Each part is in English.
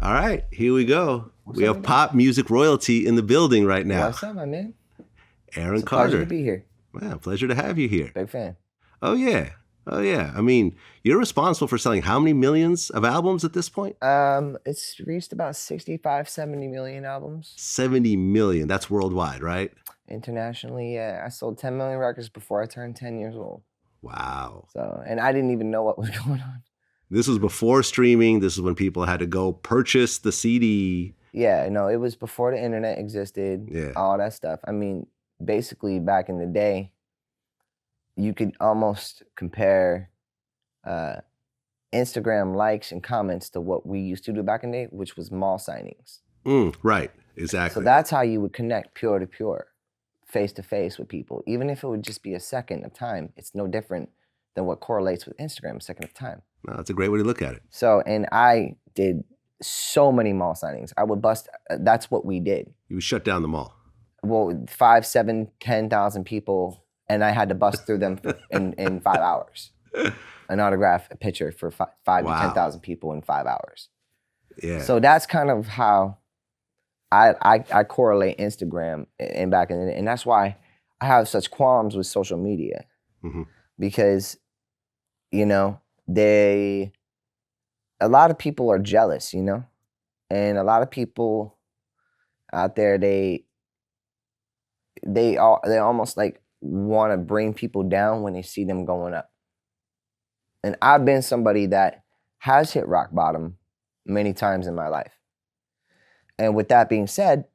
All right, here we go. What's We up, have man? pop music royalty in the building right now. What's up, my man? Aaron It's a pleasure to Carter. be here. Wow, pleasure to have you here. Big fan. Oh, yeah. Oh, yeah. I mean, you're responsible for selling how many millions of albums at this point? It's reached about 65, 70 million albums 70 million. That's worldwide, right? internationally. Yeah, I sold 10 million records before I turned 10 years old. Wow. So, and I didn't even know what was going on. This was before streaming. This is when people had to go purchase the CD. Yeah, no, it was before the internet existed. Yeah. All that stuff. I mean, basically back in the day, you could almost compare Instagram likes and comments to what we used to do back in the day, which was mall signings. Right. Exactly. So that's how you would connect pure to pure, face to face with people. Even if it would just be a second of time, it's no different than what correlates with Instagram, a second of time. No, that's a great way to look at it. So, and I did so many mall signings. I would bust, that's what we did. You shut down the mall. Well, 5, 7, 10,000 people, and I had to bust through them in 5 hours. An autograph, a picture for 5 Wow. to 10,000 people in 5 hours. Yeah. So that's kind of how I correlate Instagram and back in the day. And that's why I have such qualms with social media. Mhm. Because, you know, a lot of people are jealous, you know? And a lot of people out there, they almost like want to bring people down when they see them going up. And I've been somebody that has hit rock bottom many times in my life. And with that being said,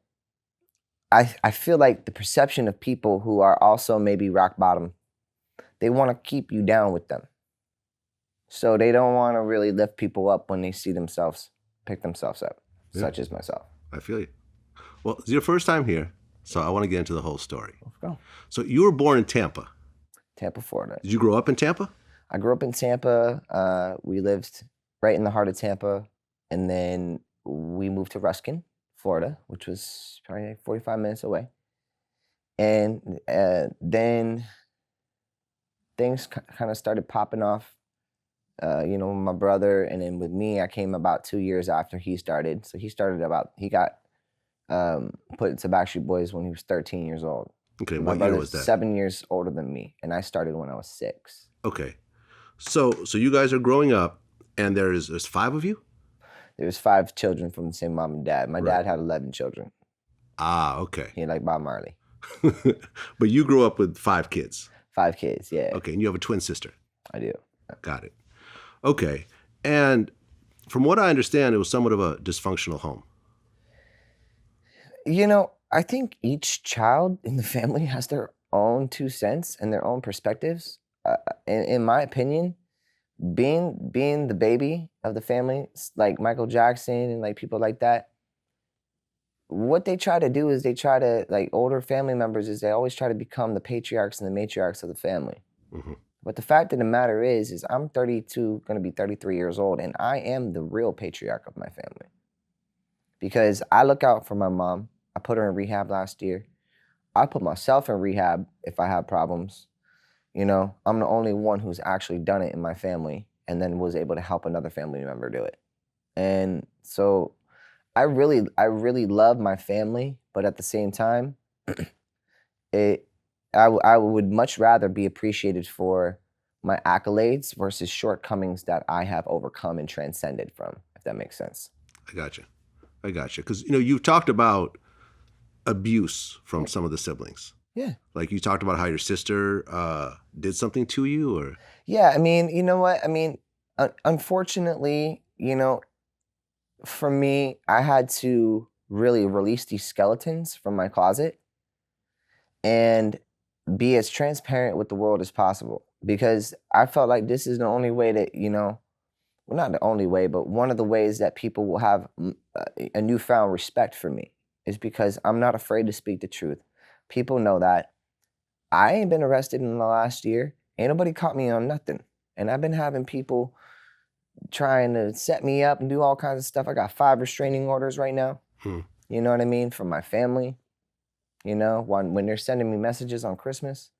I feel like the perception of people who are also maybe rock bottom, they want to keep you down with them. So they don't want to really lift people up when they see themselves pick themselves up, such as myself. I feel you. Well, it's your first time here, so I want to get into the whole story. Let's go. So you were born in Tampa. Tampa, Florida. Did you grow up in Tampa? I grew up in Tampa. We lived right in the heart of Tampa. And then we moved to Ruskin, Florida, which was probably like 45 minutes away. And then things kind of started popping off, you know, with my brother. And then with me, I came about 2 years after he started. So he got put into Backstreet Boys when he was 13 years old. Okay, My what year brother's was that? 7 years older than me, and I started when I was 6. Okay. So you guys are growing up, and there's 5 of you? There was 5 children from the same mom and dad. My Right. dad had 11 children. Ah, okay. He like Bob Marley. But you grew up with 5 kids. 5 kids, yeah. Okay, and you have a twin sister. I do. Got it. Okay. And from what I understand, it was somewhat of a dysfunctional home. You know, I think each child in the family has their own 2 cents and their own perspectives. In my opinion, being the baby of the family, like Michael Jackson and like people like that, what they try to do is they try to, like older family members, is they always try to become the patriarchs and the matriarchs of the family. Mhm. But the fact of the matter is I'm 32, going to be 33 years old, and I am the real patriarch of my family. Because I look out for my mom. I put her in rehab last year. I put myself in rehab if I have problems. You know, I'm the only one who's actually done it in my family and then was able to help another family member do it. And so I really love my family, but at the same time, I would much rather be appreciated for my accolades versus shortcomings that I have overcome and transcended from, if that makes sense. I gotcha. Because, you've talked about abuse from some of the siblings. Yeah. Like you talked about how your sister did something to you, or? Yeah, I mean, you know what? I mean, unfortunately, you know, for me, I had to really release these skeletons from my closet and be as transparent with the world as possible, because I felt like this is the only way that, you know, well, not the only way, but one of the ways that people will have a newfound respect for me is because I'm not afraid to speak the truth. People know that I ain't been arrested in the last year. Ain't nobody caught me on nothing. And I've been having people trying to set me up and do all kinds of stuff. I got 5 restraining orders right now. You know what I mean? From my family. You know, when they're sending me messages on Christmas,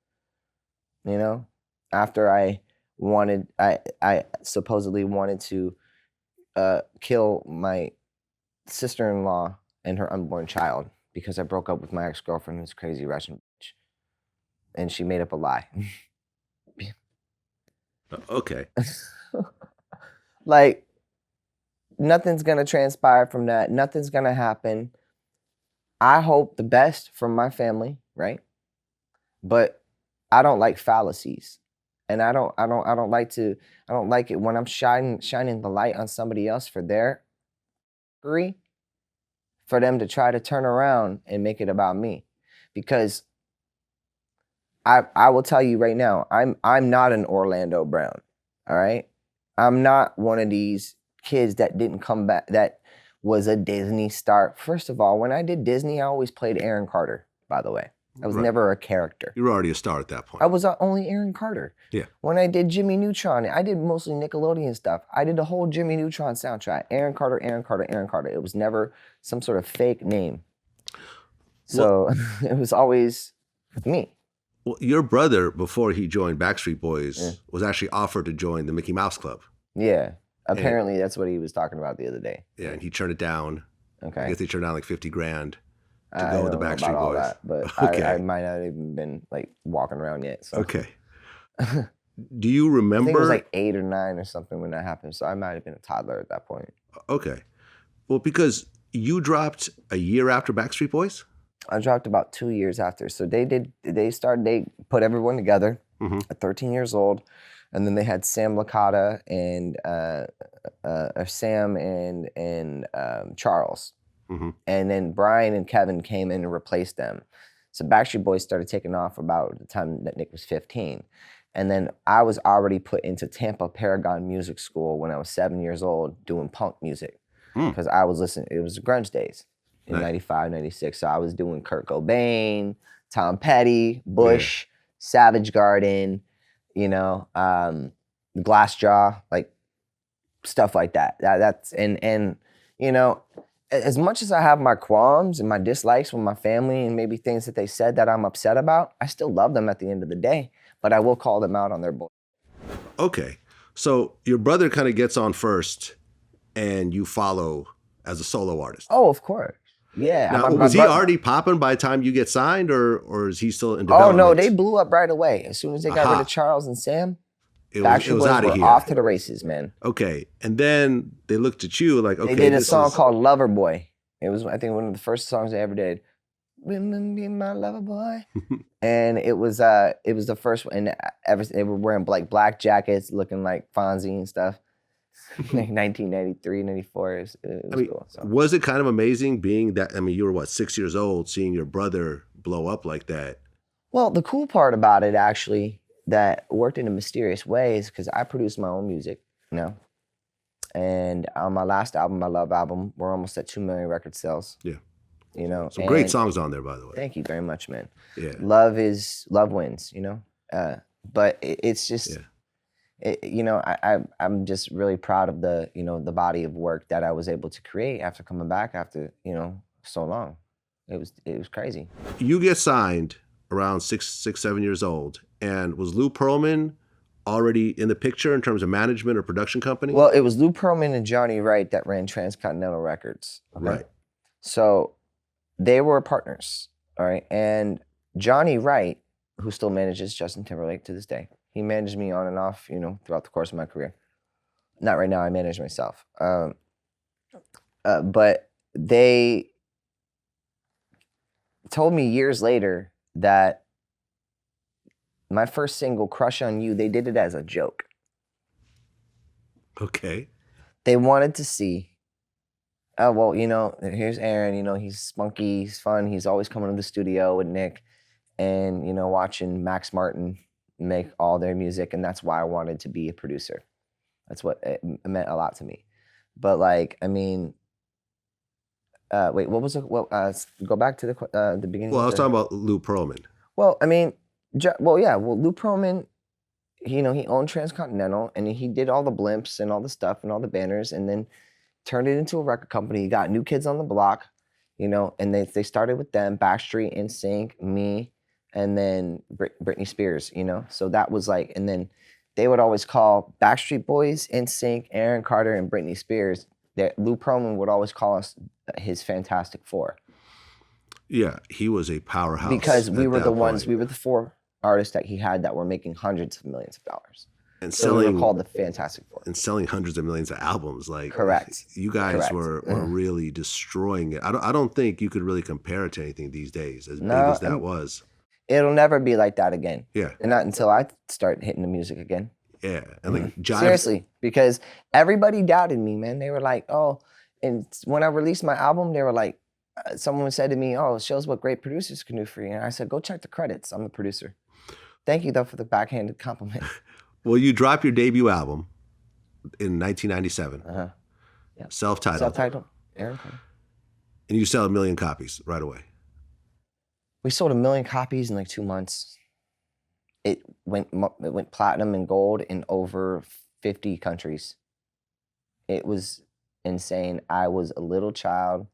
you know, after I supposedly wanted to kill my sister-in-law and her unborn child because I broke up with my ex-girlfriend who's a crazy Russian bitch. And she made up a lie. Okay. Like, nothing's gonna transpire from that. Nothing's gonna happen. I hope the best for my family, right? But I don't like fallacies. And I don't like it when I'm shining the light on somebody else for their agree, for them to try to turn around and make it about me. Because I will tell you right now, I'm not an Orlando Brown. All right. I'm not one of these kids that didn't come back, that was a Disney star. First of all, when I did Disney, I always played Aaron Carter, by the way. I was never a character. You were already a star at that point. I was only Aaron Carter. Yeah. When I did Jimmy Neutron, I did mostly Nickelodeon stuff. I did the whole Jimmy Neutron soundtrack. Aaron Carter, Aaron Carter, Aaron Carter. It was never some sort of fake name. So it was always me. Well, your brother, before he joined Backstreet Boys, was actually offered to join the Mickey Mouse Club. Yeah. Apparently, that's what he was talking about the other day. Yeah, and he turned it down. Okay. I guess they turned down like $50,000 to I go with the don't know Backstreet about all Boys. that, but Okay. I might not even been like walking around yet. So. Okay. Do you I remember? think it was like 8 or 9 or something when that happened. So I might have been a toddler at that point. Okay. Well, because you dropped a year after Backstreet Boys? I dropped about 2 years after. So they put everyone together at 13 years old. And then they had Sam Licata and Sam and Charles. And then Brian and Kevin came in and replaced them. So Backstreet Boys started taking off about the time that Nick was 15. And then I was already put into Tampa Paragon Music School when I was 7 years old doing punk music. Because I was listening, it was grunge days in 95, 96. So I was doing Kurt Cobain, Tom Petty, Bush, Savage Garden, you know, Glassjaw, like stuff like that. That's and you know, as much as I have my qualms and my dislikes with my family and maybe things that they said that I'm upset about, I still love them at the end of the day. But I will call them out on their bull. Okay. So your brother kind of gets on first and you follow as a solo artist. Oh, of course. Yeah. Now, was he already popping by the time you get signed or is he still in development? Oh, no, they blew up right away. As soon as they got rid of Charles and Sam, it was out of here. Off to the races, man. Okay. And then they looked at you like, okay. They did a song called Lover Boy. It was, I think, one of the first songs they ever did. Women be my lover boy. And it was the first one. And they were wearing like black jackets, looking like Fonzie and stuff. Like 1993, 94. It was cool. So. Was it kind of amazing being that, I mean, you were what, 6 years old, seeing your brother blow up like that? Well, the cool part about it actually that worked in a mysterious way is because I produced my own music, you know? And on my last album, my Love album, we're almost at 2 million record sales. Yeah. You know? Some great songs on there, by the way. Thank you very much, man. Yeah. Love wins, you know? But it's just... Yeah. You know, I'm just really proud of the, you know, the body of work that I was able to create after coming back after, you know, so long. It was crazy. You get signed around 6, 7 years old, and was Lou Pearlman already in the picture in terms of management or production company? Well, it was Lou Pearlman and Johnny Wright that ran Transcontinental Records. Okay? Right. So they were partners, all right? And Johnny Wright, who still manages Justin Timberlake to this day, he managed me on and off, you know, throughout the course of my career. Not right now, I manage myself. But they told me years later that my first single, Crush on You, they did it as a joke. Okay. They wanted to see, oh, well, you know, here's Aaron, you know, he's spunky, he's fun, he's always coming to the studio with Nick and, you know, watching Max Martin make all their music, and that's why I wanted to be a producer. That's what it meant a lot to me. But like, I mean, wait, what was it? Well, go back to the beginning. Well, I was talking about Lou Pearlman. Well, I mean, Lou Pearlman, you know, he owned Transcontinental, and he did all the blimps and all the stuff and all the banners, and then turned it into a record company. He got New Kids on the Block, you know, and they started with them, Backstreet, NSYNC, me, and then Britney Spears, you know? So that was like, and then they would always call Backstreet Boys, NSYNC, Aaron Carter, and Britney Spears. Lou Pearlman would always call us his Fantastic Four. Yeah, he was a powerhouse. Because we at were that the ones, point. we were the 4 artists that he had that were making hundreds of millions of dollars. And So we selling were called the Fantastic Four. and selling hundreds of millions of albums. Like, Correct. You guys Correct. were really destroying it. I don't think you could really compare it to anything these days, as big as that was. It'll never be like that again. Yeah. And not until I start hitting the music again. Yeah. And like Jive, Seriously, because everybody doubted me, man. They were like, oh, and when I released my album, they were like, someone said to me, oh, it shows what great producers can do for you. And I said, go check the credits. I'm the producer. Thank you, though, for the backhanded compliment. Well, you dropped your debut album in 1997. Yeah. Self-titled. Self-titled. Aaron Carter. And you sell 1 million copies right away. We sold 1 million copies in like 2 months. It went platinum and gold in over 50 countries. It was insane. I was a little child,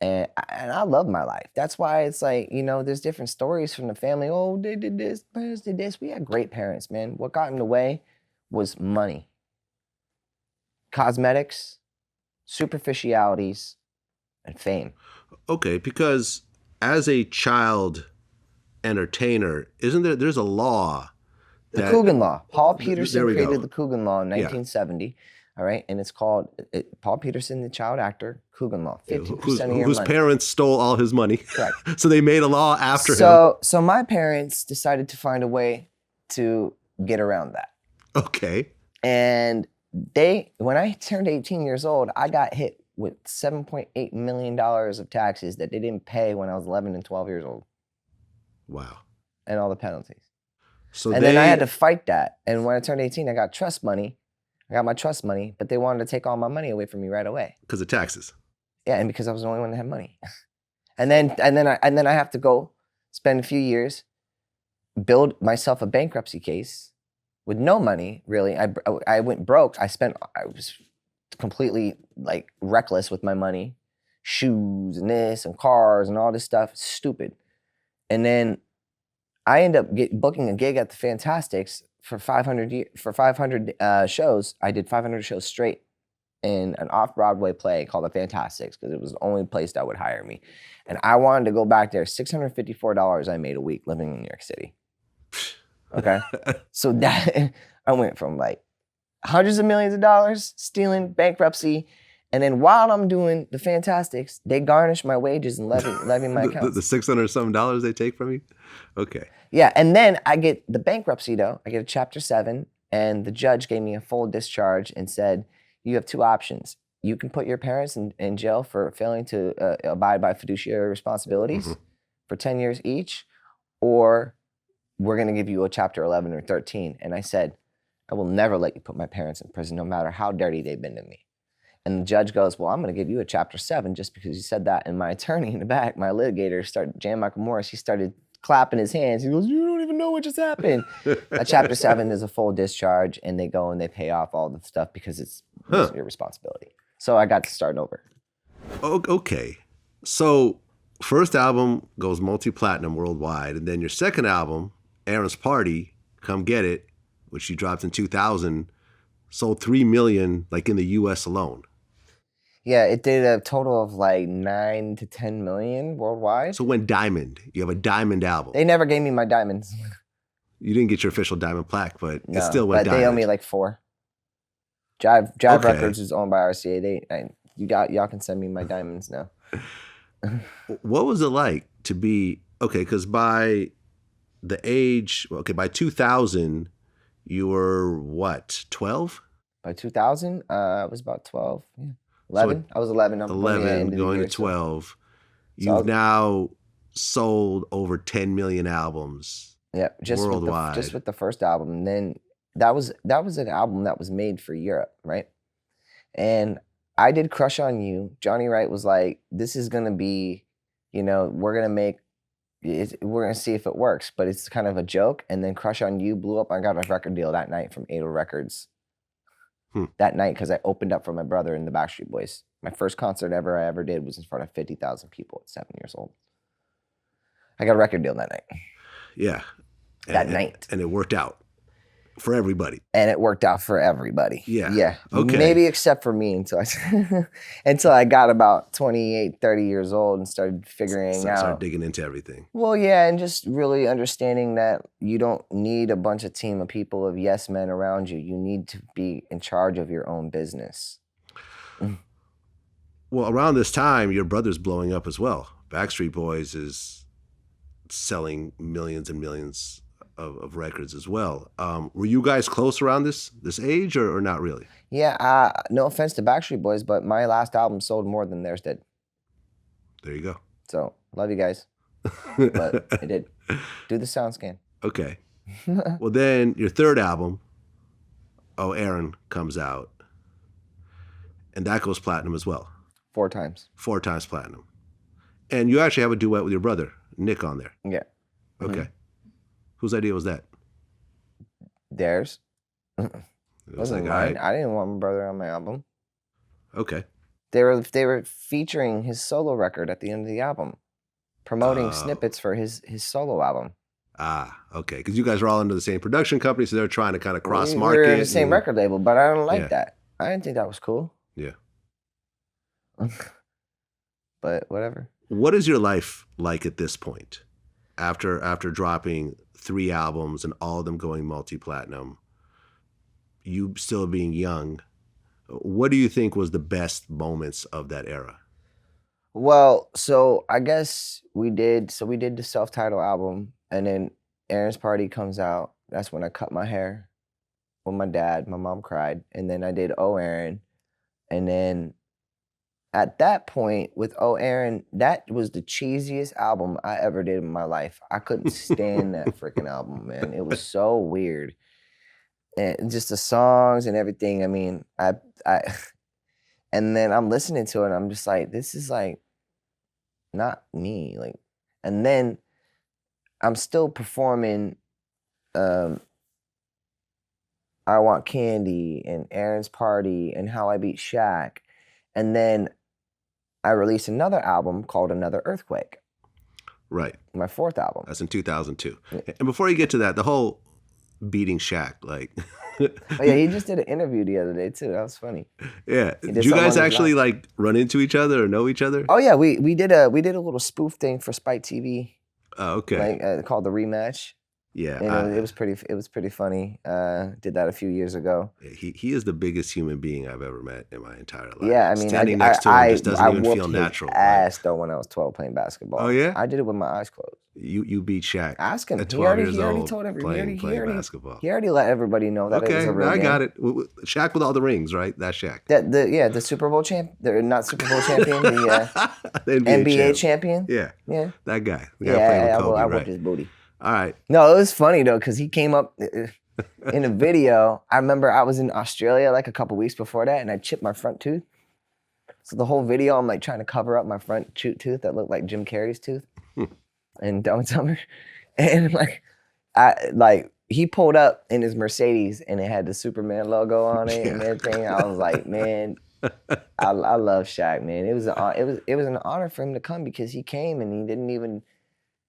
and I love my life. That's why it's like, you know, there's different stories from the family. Oh, they did this, parents did this. We had great parents, man. What got in the way was money, cosmetics, superficialities, and fame. Okay, because as a child entertainer, there's a law. The Coogan Law. Paul Peterson go. created the Coogan Law in 1970. All right, and it's called Paul Peterson, the child actor, Coogan Law. 50% of your whose money. parents stole all his money. Correct. So they made a law after him. So my parents decided to find a way to get around that. Okay. And when I turned 18 years old, I got hit with $7.8 million of taxes that they didn't pay when I was 11 and 12 years old. Wow. And all the penalties. So then I had to fight that. And when I turned 18, I got trust money. I got my trust money, but they wanted to take all my money away from me right away. Because of taxes. Yeah, and because I was the only one that had money. and then I have to go spend a few years, build myself a bankruptcy case with no money, really. I went broke. I was completely like reckless with my money. Shoes and this and cars and all this stuff. Stupid. And then I end up booking a gig at the Fantastics for 500 shows. I did 500 shows straight in an off-Broadway play called the Fantastics because it was the only place that would hire me. And I wanted to go back there. $654 I made a week living in New York City. Okay? So that I went from like hundreds of millions of dollars, stealing, bankruptcy, and then while I'm doing the Fantastics, they garnish my wages and levy my accounts. The $600 something they take from you? Okay. Yeah, and then I get the bankruptcy though. I get a Chapter 7, and the judge gave me a full discharge and said, you have 2 options. You can put your parents in jail for failing to abide by fiduciary responsibilities for 10 years each, or we're gonna give you a Chapter 11 or 13. And I said, I will never let you put my parents in prison, no matter how dirty they've been to me. And the judge goes, well, I'm gonna give you a Chapter 7 just because you said that. And my attorney in the back, my litigator, Jan Michael Morris, he started clapping his hands. He goes, you don't even know what just happened. A Chapter 7 is a full discharge, and they go and they pay off all the stuff because it's your responsibility. So I got to start over. Okay. So first album goes multi-platinum worldwide, and then your second album, Aaron's Party, Come Get It, which you dropped in 2000, sold 3 million like in the US alone. Yeah, it did a total of like 9 to 10 million worldwide. So it went diamond. You have a diamond album. They never gave me my diamonds. You didn't get your official diamond plaque, but No, it still went but diamond. they owe me like 4. Jive Okay. Records is owned by RCA. Y'all can send me my diamonds now. What was it like to be, okay, because by the age, by 2000, you were what, 12? By 2000, I was about 12. Yeah. 11. I was 11. I'm 11 going to 12. You've now sold over 10 million albums. Yeah, worldwide. Just with the first album. And then that was an album that was made for Europe, right? And I did Crush on You. Johnny Wright was like, this is going to be, we're going to see if it works, but it's kind of a joke. And then Crush on You blew up. I got a record deal that night from Ado Records. That night, because I opened up for my brother in the Backstreet Boys. My first concert I ever did was in front of 50,000 people at 7 years old. I got a record deal that night. Yeah. That night. And it worked out for everybody. And it worked out for everybody. Yeah. Yeah. Okay. Maybe except for me until I got about 28, 30 years old and started figuring out. Start digging into everything. Well, yeah, and just really understanding that you don't need a bunch of team of people of yes men around you. You need to be in charge of your own business. Well, around this time, your brother's blowing up as well. Backstreet Boys is selling millions and millions of records as well. Were you guys close around this age or not really? Yeah, no offense to Backstreet Boys, but my last album sold more than theirs did. There you go. So, love you guys. But it did. Do the sound scan. Okay. Well, then your third album, Oh Aaron, comes out. And that goes platinum as well. 4 times. 4 times platinum. And you actually have a duet with your brother, Nick, on there. Yeah. Okay. Whose idea was that? Theirs. It was Wasn't like, mine. I didn't want my brother on my album. Okay. They were featuring his solo record at the end of the album, promoting snippets for his solo album. Okay. Because you guys are all under the same production company, so they're trying to kind of cross market. We're in the same record label, but I don't like Yeah. that. I didn't think that was cool. Yeah. But whatever. What is your life like at this point? After dropping 3 albums and all of them going multi-platinum, you still being young, what do you think was the best moments of that era? Well, so I guess we did the self-titled album, and then Aaron's Party comes out. That's when I cut my hair with my dad. My mom cried. And then I did Oh Aaron. And then at that point with Oh Aaron, that was the cheesiest album I ever did in my life. I couldn't stand that freaking album, man. It was so weird. And just the songs and everything. I mean, I and then I'm listening to it and I'm just like, this is like not me. Like, and then I'm still performing I Want Candy and Aaron's Party and How I Beat Shaq. And then I released another album called Another Earthquake. Right. My 4th album. That's in 2002. And before you get to that, the whole beating Shaq, like... Oh yeah, he just did an interview the other day too. That was funny. Yeah. Did you guys actually like run into each other or know each other? Oh yeah, we did a little spoof thing for Spike TV. Oh, okay. Like called The Rematch. Yeah. And it was pretty funny. Did that a few years ago. He is the biggest human being I've ever met in my entire life. Yeah, I mean, standing next to him just doesn't even feel natural. Ass though when I was 12 playing basketball. Oh yeah, I did it with my eyes closed. You beat Shaq. Ask him. At 12 years he already old, told everybody. playing basketball. He already let everybody know that it was a real game. I got it. Shaq with all the rings, right? That's Shaq. The Super Bowl champ. Not Super Bowl champion. The NBA champion. Yeah. Yeah. That guy. The guy playing with Kobe, I right? whipped his booty. All right. No, it was funny though, because he came up in a video. I remember I was in Australia like a couple weeks before that, and I chipped my front tooth. So the whole video, I'm like trying to cover up my front tooth that looked like Jim Carrey's tooth in Dumb and Dumber. And he pulled up in his Mercedes, and it had the Superman logo on it and everything. I was like, man, I love Shaq, man. It was an honor for him to come because he came and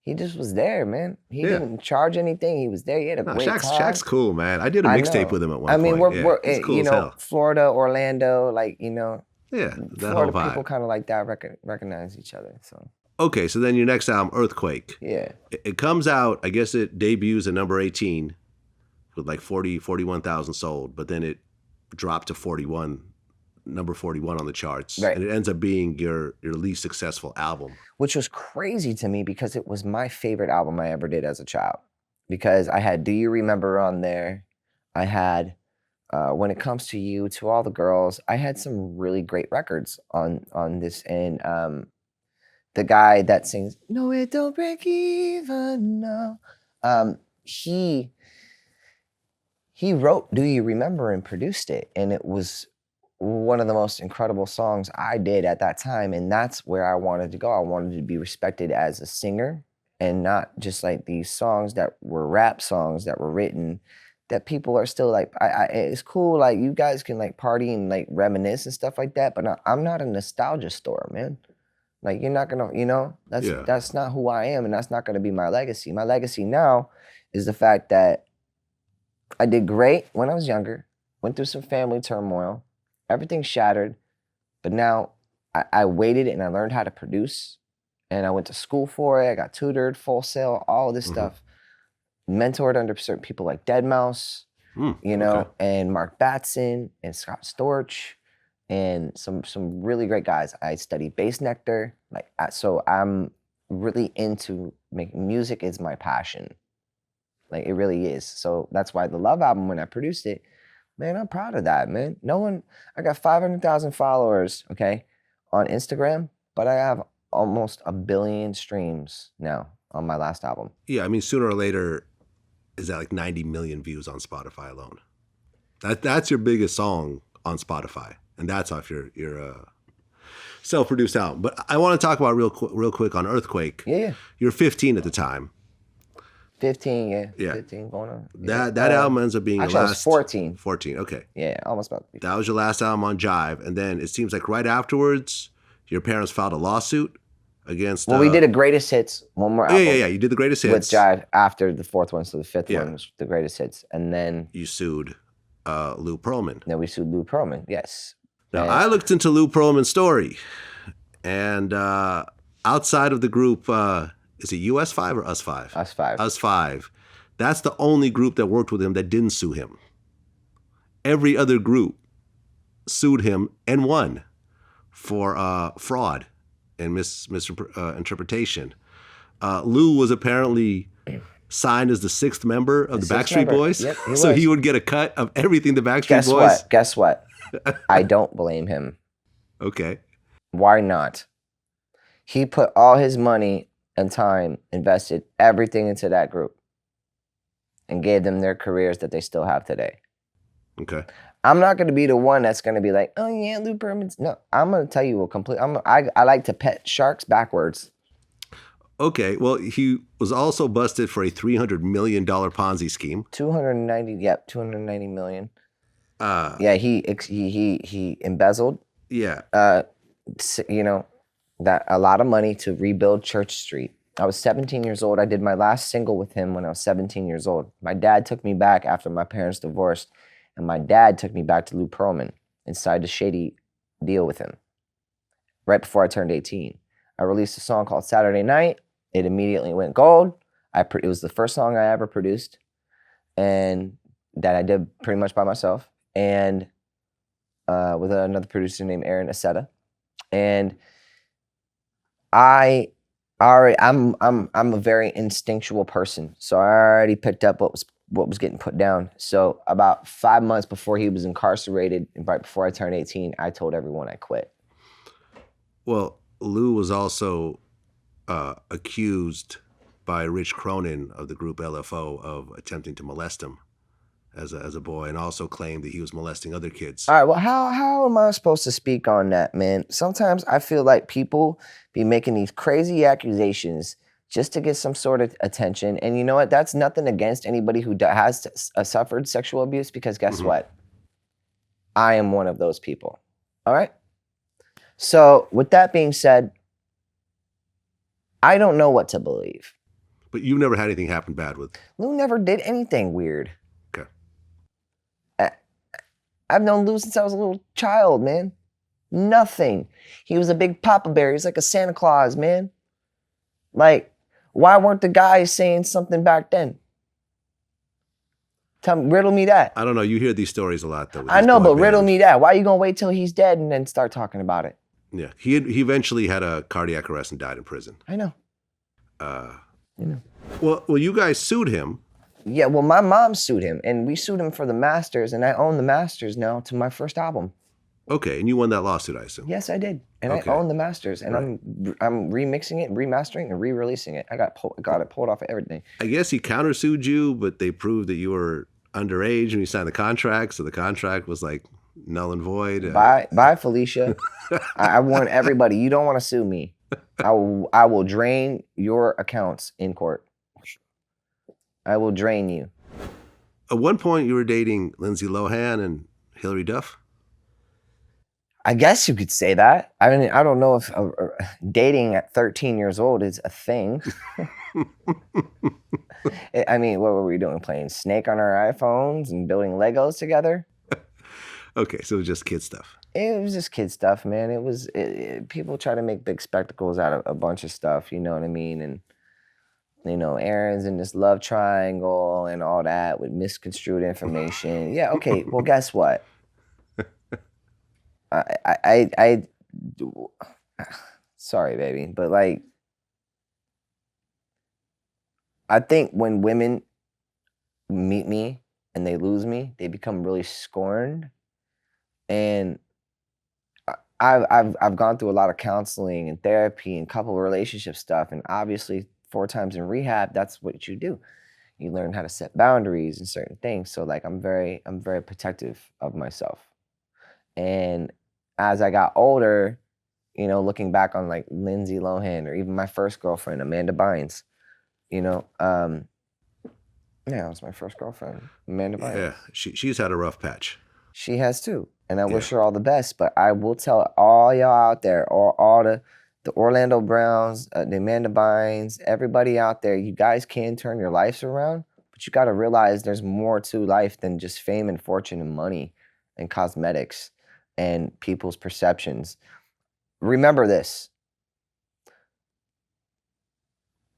he just was there, man. He didn't charge anything. He was there. He had a great time. Shaq's cool, man. I did a mixtape with him at one point. I mean, we're cool you know, Florida, Orlando, like, you know. Yeah, that Florida whole vibe. people kind of like that recognize each other. So. Okay, so then your next album, Earthquake. Yeah. It comes out, I guess it debuts at number 18 with like 41,000 sold, but then it dropped to number 41 on the charts. Right. And it ends up being your least successful album. Which was crazy to me because it was my favorite album I ever did as a child. Because I had Do You Remember on there. I had When It Comes to You, To All the Girls. I had some really great records on this. And the guy that sings, No, it don't break even, no. He wrote Do You Remember and produced it. And it was one of the most incredible songs I did at that time. And that's where I wanted to go. I wanted to be respected as a singer and not just like these songs that were rap songs that were written that people are still like, it's cool. Like you guys can like party and like reminisce and stuff like that. But I'm not a nostalgia store, man. Like you're not gonna, you know, that's not who I am. And that's not gonna be my legacy. My legacy now is the fact that I did great when I was younger. Went through some family turmoil. Everything shattered. But now I waited and I learned how to produce. And I went to school for it. I got tutored, Full Sail, all of this stuff. Mentored under certain people like Deadmau5, you know, Okay. and Mark Batson and Scott Storch and some really great guys. I studied bass nectar. So I'm really into making music is my passion. Like it really is. So that's why the Love album, when I produced it, man, I'm proud of that, man. I got 500,000 followers, okay, on Instagram, but I have almost 1 billion streams now on my last album. Yeah, I mean, sooner or later, is that like 90 million views on Spotify alone? That's your biggest song on Spotify, and that's off your self-produced album. But I want to talk about real quick on Earthquake. Yeah. You're 15 at the time. 15, Yeah. 15 going on. That album ends up being actually, your I last. was 14. 14, okay. Yeah, almost about to be. That was your last album on Jive, and then it seems like right afterwards, your parents filed a lawsuit against. Well, we did a greatest hits, one more album. Yeah. You did the greatest hits with Jive after the fourth one, so the fifth Yeah. one was the greatest hits, and then You sued Lou Pearlman. we sued Lou Pearlman. Yes. Now, And I looked into Lou Pearlman's story, and outside of the group, is it US5 or US5? US5. US5. That's the only group that worked with him that didn't sue him. Every other group sued him and won for fraud and misinterpretation. Lou was apparently signed as the 6th member of the Backstreet Boys. Yep, he so was. he would get a cut of everything the Backstreet Boys. Guess what? I don't blame him. Okay. Why not? He put all his money and time, invested everything into that group, and gave them their careers that they still have today. Okay. I'm not going to be the one that's going to be like, oh yeah, Lou Pearlman's. No, I'm going to tell you I like to pet sharks backwards. Okay. Well, he was also busted for a $300 million Ponzi scheme. 290 million. Yeah, he embezzled. Yeah. You know, that a lot of money to rebuild Church Street. I was 17 years old. I did my last single with him when I was 17 years old. My dad took me back after my parents divorced, and my dad took me back to Lou Pearlman and signed a shady deal with him right before I turned 18. I released a song called Saturday Night. It immediately went gold. It was the first song I ever produced, and that I did pretty much by myself, and with another producer named Aaron Aceta. And I'm a very instinctual person, so I already picked up what was getting put down. So about 5 months before he was incarcerated, and right before I turned 18, I told everyone I quit. Well, Lou was also accused by Rich Cronin of the group LFO of attempting to molest him as a boy, and also claimed that he was molesting other kids. All right, well, how am I supposed to speak on that, man? Sometimes I feel like people be making these crazy accusations just to get some sort of attention. And you know what? That's nothing against anybody who has suffered sexual abuse, because guess what? I am one of those people. All right? So with that being said, I don't know what to believe. But you've never had anything happen bad with? Lou never did anything weird. Okay. I've known Lou since I was a little child, man. Nothing. He was a big Papa Bear. He's like a Santa Claus, man. Like, why weren't the guys saying something back then? Riddle me that. I don't know. You hear these stories a lot, though. I know, but riddle me that. Why are you going to wait till he's dead and then start talking about it? Yeah. He eventually had a cardiac arrest and died in prison. I know. Well, you guys sued him. Yeah, well, my mom sued him, and we sued him for the masters, and I own the masters now to my first album. Okay, and you won that lawsuit, I assume. Yes, I did, and Okay. I own the masters, and Right. I'm remixing it, remastering, and re-releasing it. I got it pulled off of everything. I guess he countersued you, but they proved that you were underage when you signed the contract, so the contract was like null and void. Bye, Felicia. I warn everybody, you don't want to sue me. I will drain your accounts in court. I will drain you. At one point, you were dating Lindsay Lohan and Hilary Duff. I guess you could say that. I mean, I don't know if dating at 13 years old is a thing. I mean, what were we doing? Playing Snake on our iPhones and building Legos together? Okay, so it was just kid stuff. It was just kid stuff, man. People try to make big spectacles out of a bunch of stuff, you know what I mean? And Aaron's in this love triangle and all that with misconstrued information. Yeah, okay. Well, guess what? I sorry, baby, but like, I think when women meet me and they lose me, they become really scorned. And I've gone through a lot of counseling and therapy and couple relationship stuff, and obviously 4 times in rehab, that's what you do. You learn how to set boundaries and certain things. So like I'm very protective of myself. And as I got older, looking back on like Lindsay Lohan or even my first girlfriend, Amanda Bynes, yeah, it was my first girlfriend, Amanda Bynes. Yeah, she's had a rough patch. She has too. And I wish her all the best. But I will tell all y'all out there, or all the Orlando Browns, the Amanda Bynes, everybody out there, you guys can turn your lives around, but you got to realize there's more to life than just fame and fortune and money and cosmetics and people's perceptions. Remember this.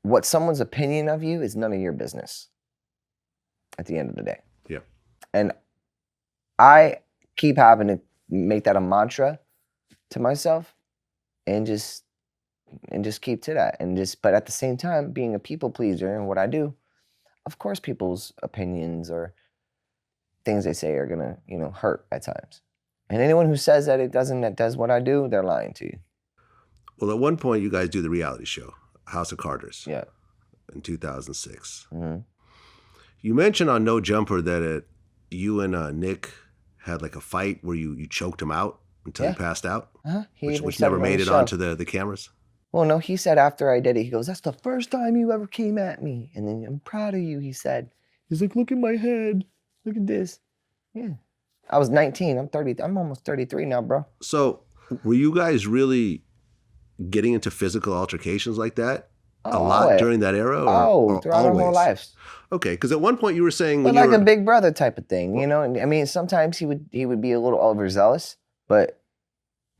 What someone's opinion of you is none of your business at the end of the day. Yeah. And I keep having to make that a mantra to myself and just keep to that. But at the same time, being a people pleaser and what I do, of course, people's opinions or things they say are gonna, hurt at times. And anyone who says that that does what I do, they're lying to you. Well, at one point, you guys do the reality show, House of Carters. Yeah. In 2006. Mm-hmm. You mentioned on No Jumper that you and Nick had like a fight where you choked him out until he passed out, which never made it onto the cameras. Well, no, he said after I did it, he goes, "That's the first time you ever came at me. And then I'm proud of you," he said. He's like, "Look at my head. Look at this." Yeah. I was 19. I'm 30. I'm almost 33 now, bro. So were you guys really getting into physical altercations like that a lot during that era? Or throughout our whole lives. Okay, because at one point you were saying but like a big brother type of thing, I mean, sometimes he would be a little overzealous, but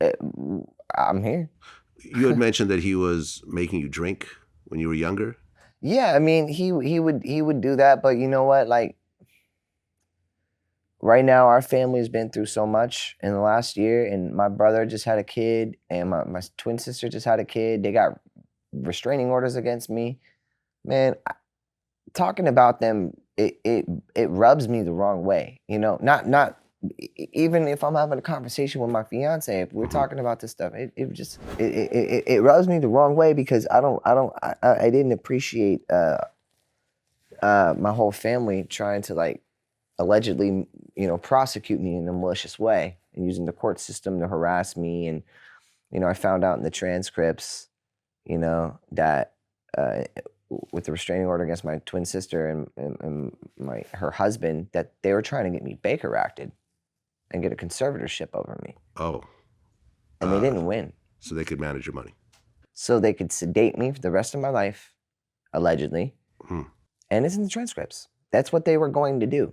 I'm here. You had mentioned that he was making you drink when you were younger. Yeah, I mean, he would do that, but you know what? Like, right now, our family's been through so much in the last year, and my brother just had a kid, and my twin sister just had a kid. They got restraining orders against me. Man, talking about them, it rubs me the wrong way. Not even if I'm having a conversation with my fiance, if we're talking about this stuff, it rubs me the wrong way because I didn't appreciate my whole family trying to like allegedly prosecute me in a malicious way and using the court system to harass me. And I found out in the transcripts that with the restraining order against my twin sister and her husband, that they were trying to get me Baker acted and get a conservatorship over me. Oh. And they didn't win. So they could manage your money. So they could sedate me for the rest of my life, allegedly. And it's in the transcripts. That's what they were going to do.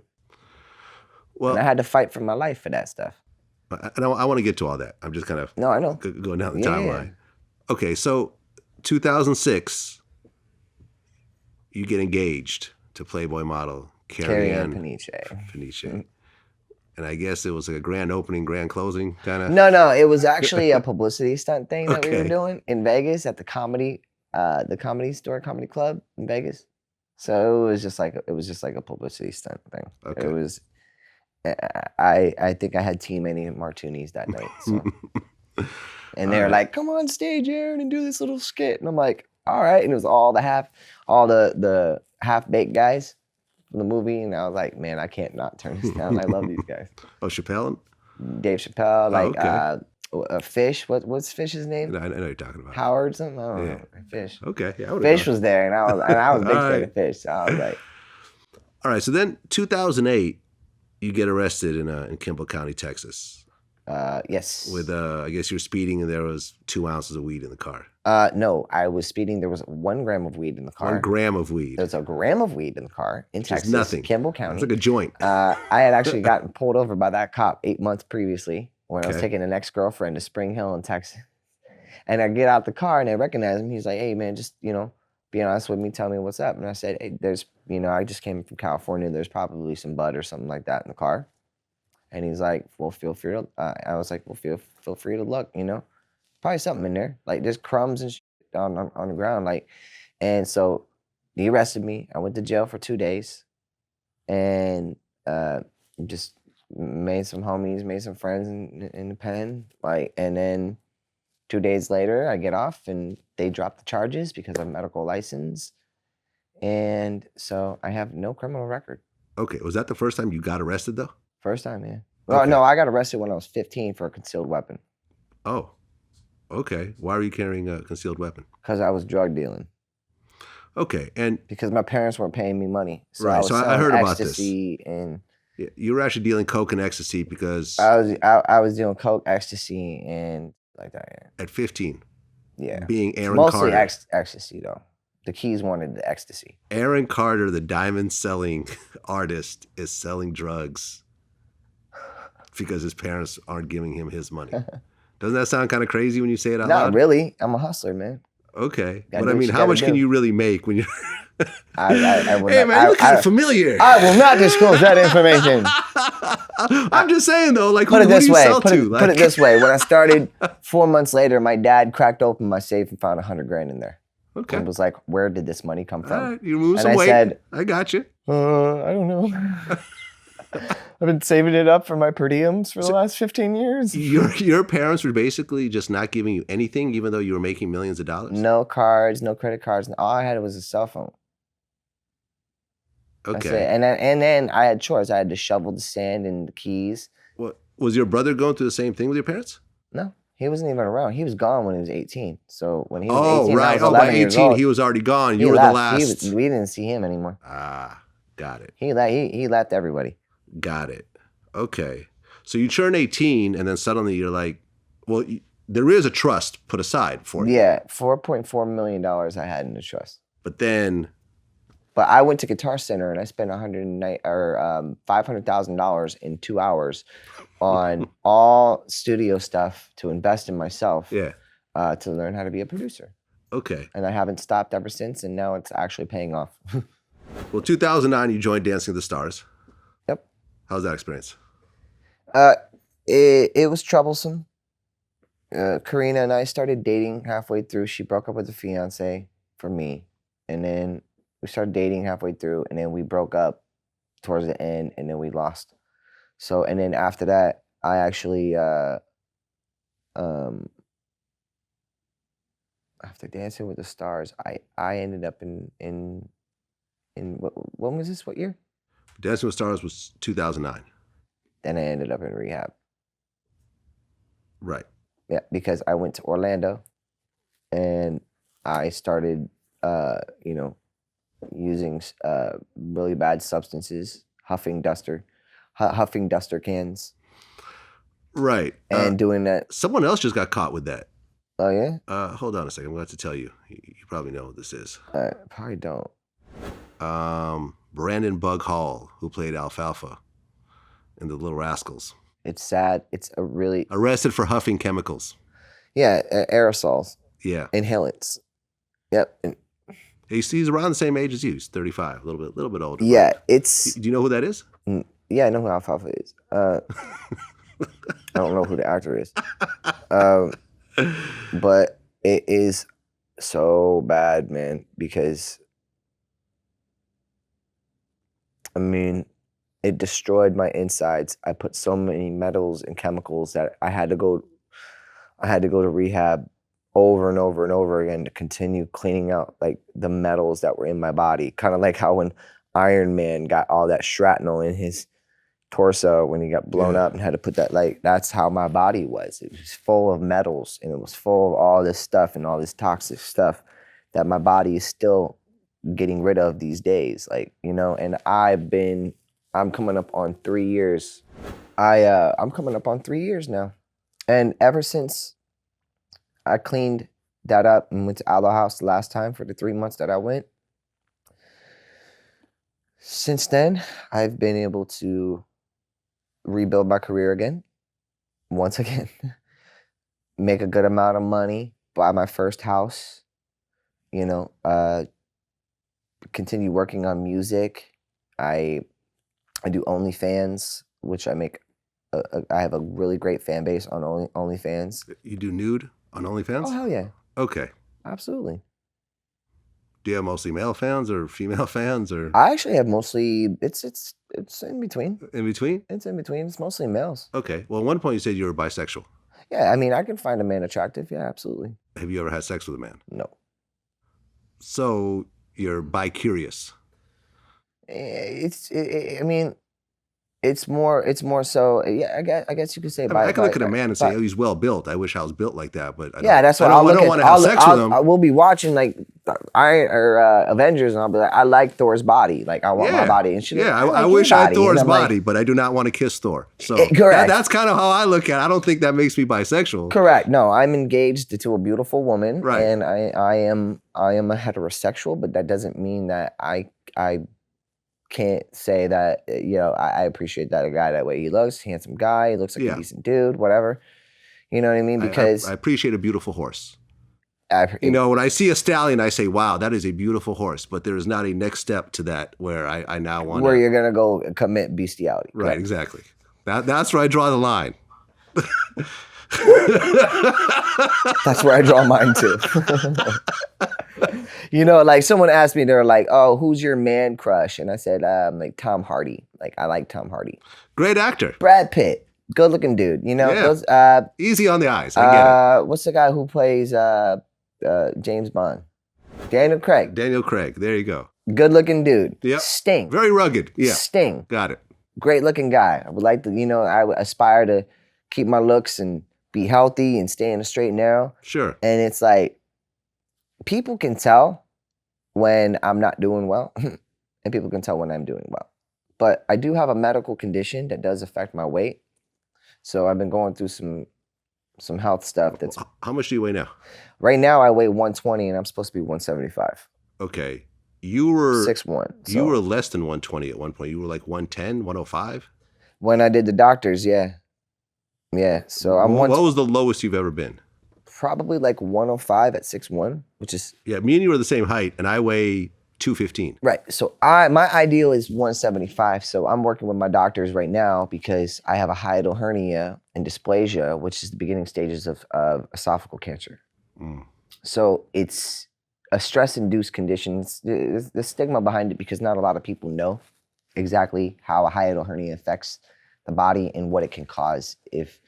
Well, and I had to fight for my life for that stuff. And I want to get to all that. I'm just kind of I know. Going down the timeline. Okay, so 2006, you get engaged to Playboy model Carrie Ann Paniche. And I guess it was like a grand opening, grand closing kind of. No, it was actually a publicity stunt thing that we were doing in Vegas at the comedy store, comedy club in Vegas. So it was just like a publicity stunt thing. Okay. It was. I think I had too many martinis that night. So. And they were like, "Come on stage, Aaron, and do this little skit." And I'm like, "All right." And it was all the half-baked guys from the movie. And I was like, "Man, I can't not turn this down. I love these guys." Oh, Chappelle? Dave Chappelle, Fish. What's Fish's name? I know you're talking about. Howard something? I don't know. Fish. Okay. Yeah, Fish was there, and I was a big fan of Fish. So I was like. All right, so then 2008, you get arrested in Kimball County, Texas. Yes. With I guess you were speeding and there was 2 ounces of weed in the car. No, I was speeding. There was 1 gram of weed in the car. 1 gram of weed. There was 1 gram of weed in the car in Texas, nothing. Kimball County. It's like a joint. I had actually gotten pulled over by that cop 8 months previously when I was Okay. taking an ex-girlfriend to Spring Hill in Texas. And I get out the car and they recognize him. He's like, "Hey man, just, be honest with me, tell me what's up." And I said, "Hey, there's, I just came from California. There's probably some bud or something like that in the car." And he's like, "Well, feel free to," I was like, "Well, feel free to look, probably something in there. Like there's crumbs and shit on the ground." Like, and so he arrested me. I went to jail for 2 days and just made some homies, made some friends in the pen. Like, and then 2 days later, I get off and they drop the charges because of medical license. And so I have no criminal record. Okay. Was that the first time you got arrested though? First time, yeah. Well, Okay. no, I got arrested when I was 15 for a concealed weapon. Oh, okay. Why were you carrying a concealed weapon? Because I was drug dealing. Okay. And because my parents weren't paying me money. So right. I was So I heard about ecstasy this. And you were actually dealing coke and ecstasy because I was dealing coke, ecstasy, and like that. Yeah. At 15. Yeah. Being Aaron Mostly Carter. Ecstasy though. The Keys wanted the ecstasy. Aaron Carter, the diamond selling artist, is selling drugs because his parents aren't giving him his money. Doesn't that sound kind of crazy when you say it out loud? Not really. I'm a hustler, man. Okay. Gotta But I do what mean, you how gotta much can do. you really make when you're... I will Hey, not- man, you look kind of familiar. I will not disclose that information. I'm just saying, though, like, Put who it this do you way. sell Put to? it this way. When I started 4 months later, my dad cracked open my safe and found 100 grand in there. Okay. And was like, "Where did this money come from?" All right, you moved And some I weight. said, I got you. I don't know. I've been saving it up for my per diems for the last 15 years. Your parents were basically just not giving you anything, even though you were making millions of dollars? No cards, no credit cards. All I had was a cell phone. That's it. Okay. And then I had chores. I had to shovel the sand and the keys. What, was your brother going through the same thing with your parents? No, he wasn't even around. He was gone when he was 18. So when he was Oh, 18, I right. was Oh, by 11 years 18, old. he was already gone. You He were left. the last. We didn't see him anymore. Ah, got it. He left everybody. Got it. Okay. So you turn 18 and then suddenly you're like, well, there is a trust put aside for you. Yeah, $4.4 million I had in the trust. But then... But I went to Guitar Center and I spent $500,000 in 2 hours on all studio stuff to invest in myself. Yeah. To learn how to be a producer. Okay. And I haven't stopped ever since, and now it's actually paying off. Well, 2009, you joined Dancing with the Stars. Yep. How's that experience? It was troublesome. Karina and I started dating halfway through. She broke up with a fiance for me, and then we started dating halfway through, and then we broke up towards the end, and then we lost. So, and then after that, I actually after Dancing with the Stars, I ended up in when was this? What year? Dancing with the Stars was 2009. Then I ended up in rehab. Right. Yeah, because I went to Orlando, and I started, using really bad substances, huffing duster cans, Right. and doing that. Someone else just got caught with that. Oh yeah? Hold on a second. I'm going to have to tell you. You probably know what this is. I probably don't. Brandon Bug Hall, who played Alfalfa in The Little Rascals. It's sad. It's a really Arrested for huffing chemicals. aerosols, Yeah. inhalants. Yep. And He's around the same age as you. He's 35, a little bit older. yeah, but it's do you know who that is? yeah. I know who Alfalfa is. I don't know who the actor is. But it is so bad, man, because I mean, it destroyed my insides. I put so many metals and chemicals that I had to go to rehab over and over and over again to continue cleaning out like the metals that were in my body. Kind of like how when Iron Man got all that shrapnel in his torso when he got blown up and had to put that, like, that's how my body was. It was full of metals and it was full of all this stuff and all this toxic stuff that my body is still getting rid of these days, like, and I'm coming up on 3 years I'm coming up on 3 years now, and ever since I cleaned that up and went to Aloe House the last time for the 3 months that I went, since then I've been able to rebuild my career again, once again, make a good amount of money, buy my first house, you know, continue working on music. I do OnlyFans, which I have a really great fan base on OnlyFans. You do nude on OnlyFans? Oh hell yeah, Okay. absolutely. Do you have mostly male fans or female fans or I actually have mostly it's in between. in between? It's in between. It's mostly males. Okay. Well, at one point you said you were bisexual. Yeah, I mean, I can find a man attractive. Yeah, absolutely. Have you ever had sex with a man? No. So you're bi-curious. I mean, it's more so. Yeah, I guess you could say. I mean, I can look at a man and say, "Oh, he's well built. I wish I was built like that." But that's what I I'll look don't at. want to have sex with him. I will be watching like Avengers, and I'll be like, I like Thor's body. Like I want my body, and she. I wish I had Thor's body, but I do not want to kiss Thor. So correct. That's kind of how I look at it. I don't think that makes me bisexual. Correct. No, I'm engaged to a beautiful woman, right. And I am a heterosexual, but that doesn't mean that I can't say that, I appreciate that a guy that way he looks, handsome guy, he looks like a decent dude, whatever. You know what I mean? Because I appreciate a beautiful horse. When I see a stallion, I say, wow, that is a beautiful horse. But there is not a next step to that where I now want where you're going to go commit bestiality. Right, correct. Exactly. That's where I draw the line. That's where I draw mine too. Like someone asked me, they're like, "Oh, who's your man crush?" And I said, like Tom Hardy. Like I like Tom Hardy. Great actor. Brad Pitt, good looking dude. Those, easy on the eyes. I get it. What's the guy who plays James Bond? Daniel Craig. Daniel Craig. There you go. Good looking dude. Yep. Sting. Very rugged. Yeah. Sting. Got it. Great looking guy. I would like to, I would aspire to keep my looks and be healthy and stay in the straight and narrow. Sure. And it's like, people can tell when I'm not doing well, and people can tell when I'm doing well. But I do have a medical condition that does affect my weight. So I've been going through some health stuff. How much do you weigh now? Right now I weigh 120 and I'm supposed to be 175. Okay. You were 6'1". You were less than 120 at one point. You were like 110, 105? When I did the doctors, yeah. Yeah. So I'm What was the lowest you've ever been? Probably like 105 at 6'1", which is... Yeah, me and you are the same height, and I weigh 215. Right. So my ideal is 175. So I'm working with my doctors right now because I have a hiatal hernia and dysplasia, which is the beginning stages of esophageal cancer. Mm. So it's a stress-induced condition. There's the stigma behind it because not a lot of people know exactly how a hiatal hernia affects the body and what it can cause if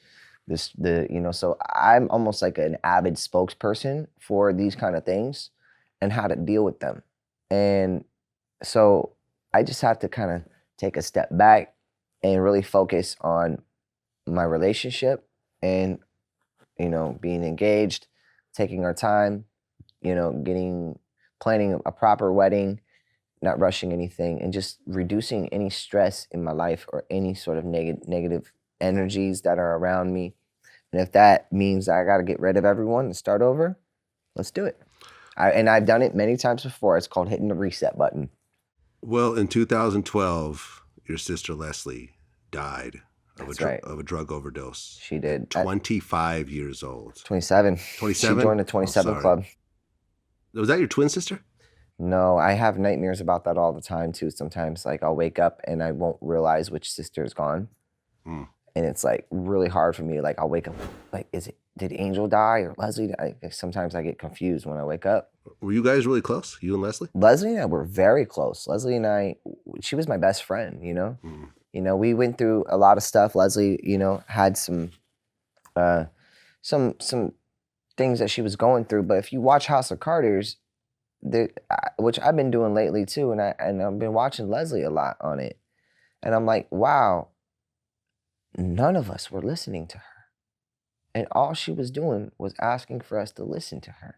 so I'm almost like an avid spokesperson for these kind of things and how to deal with them. And so I just have to kind of take a step back and really focus on my relationship and, being engaged, taking our time, planning a proper wedding, not rushing anything, and just reducing any stress in my life or any sort of negative energies that are around me. And if that means I got to get rid of everyone and start over, let's do it. And I've done it many times before. It's called hitting the reset button. Well, in 2012, your sister Leslie died of a drug overdose. She did. 25 years old. 27. 27? She joined the 27 club. Was that your twin sister? No, I have nightmares about that all the time too. Sometimes like I'll wake up and I won't realize which sister is gone. Mm. And it's like really hard for me. Like I'll wake up, like, did Angel die or Leslie die? Sometimes I get confused when I wake up. Were you guys really close, you and Leslie? Leslie and I were very close. Leslie and I, she was my best friend, Mm. We went through a lot of stuff. Leslie, had some things that she was going through. But if you watch House of Carters, which I've been doing lately too, and I've been watching Leslie a lot on it, and I'm like, wow, none of us were listening to her, and all she was doing was asking for us to listen to her,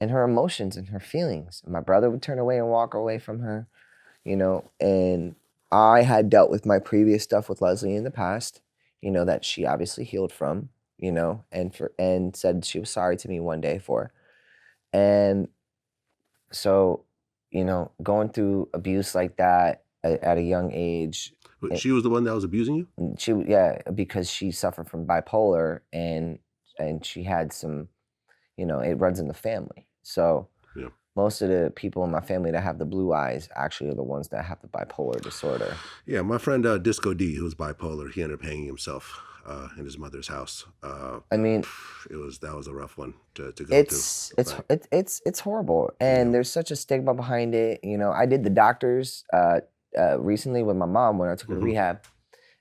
and her emotions and her feelings. And my brother would turn away and walk away from her, and I had dealt with my previous stuff with Leslie in the past, that she obviously healed from, and said she was sorry to me one day for. And so, going through abuse like that at a young age. She was the one that was abusing you? Yeah, because she suffered from bipolar and she had some, it runs in the family. So yeah. Most of the people in my family that have the blue eyes actually are the ones that have the bipolar disorder. Yeah, my friend Disco D, who was bipolar, he ended up hanging himself in his mother's house. I mean, that was a rough one to go through. It's horrible, and there's such a stigma behind it. I did the doctors recently with my mom when I took her to rehab,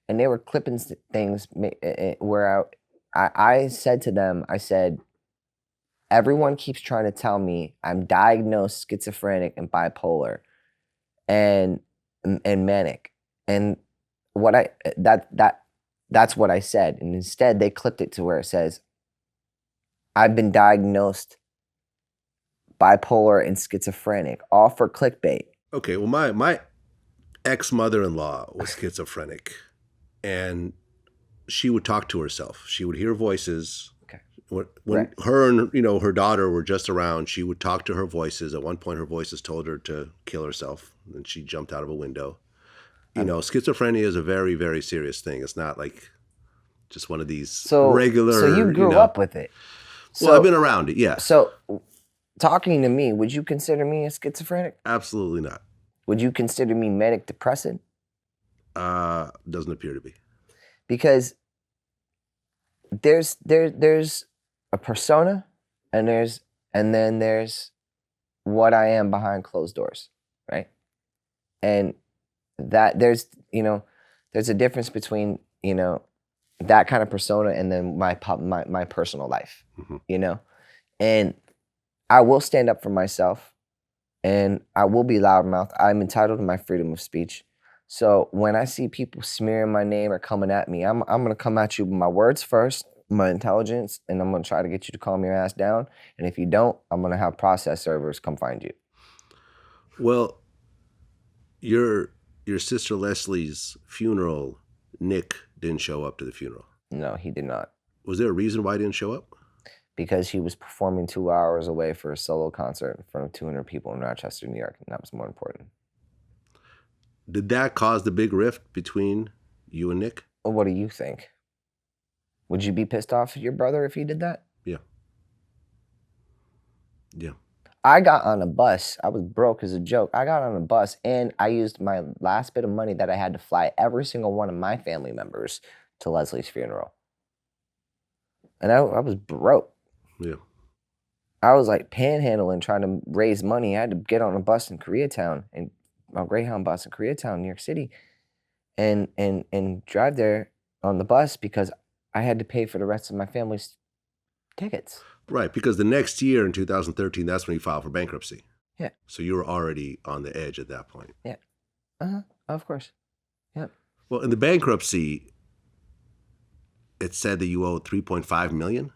and they were clipping things where I said to them, I said, everyone keeps trying to tell me I'm diagnosed schizophrenic and bipolar and manic. And that's what I said. And instead they clipped it to where it says, I've been diagnosed bipolar and schizophrenic, all for clickbait. Okay, well, my ex-mother-in-law was schizophrenic, and she would talk to herself. She would hear voices. When her and her daughter were just around, she would talk to her voices. At one point, her voices told her to kill herself, and she jumped out of a window. Schizophrenia is a very, very serious thing. It's not like just one of these regular. So you grew up with it. Well, I've been around it. Yeah. So, talking to me, would you consider me a schizophrenic? Absolutely not. Would you consider me manic depressive? Doesn't appear to be. Because there's a persona, and then there's what I am behind closed doors, right? And that there's a difference between that kind of persona and then my personal life, and I will stand up for myself, and I will be loudmouth. I'm entitled to my freedom of speech. So when I see people smearing my name or coming at me, I'm gonna come at you with my words first, my intelligence, and I'm gonna try to get you to calm your ass down. And if you don't, I'm gonna have process servers come find you. Well, your sister Leslie's funeral, Nick didn't show up to the funeral. No, he did not. Was there a reason why he didn't show up? Because he was performing 2 hours away for a solo concert in front of 200 people in Rochester, New York, and that was more important. Did that cause the big rift between you and Nick? Well, what do you think? Would you be pissed off at your brother if he did that? Yeah. Yeah. I got on a bus. I was broke as a joke. I got on a bus, and I used my last bit of money that I had to fly every single one of my family members to Leslie's funeral. And I was broke. Yeah. I was like panhandling, trying to raise money. I had to get on a bus in Koreatown, and a Greyhound bus in Koreatown, New York City, and drive there on the bus because I had to pay for the rest of my family's tickets. Right, because the next year in 2013, that's when you filed for bankruptcy. Yeah. So you were already on the edge at that point. Yeah. Of course. Yep. Well, in the bankruptcy, it said that you owed $3.5 million.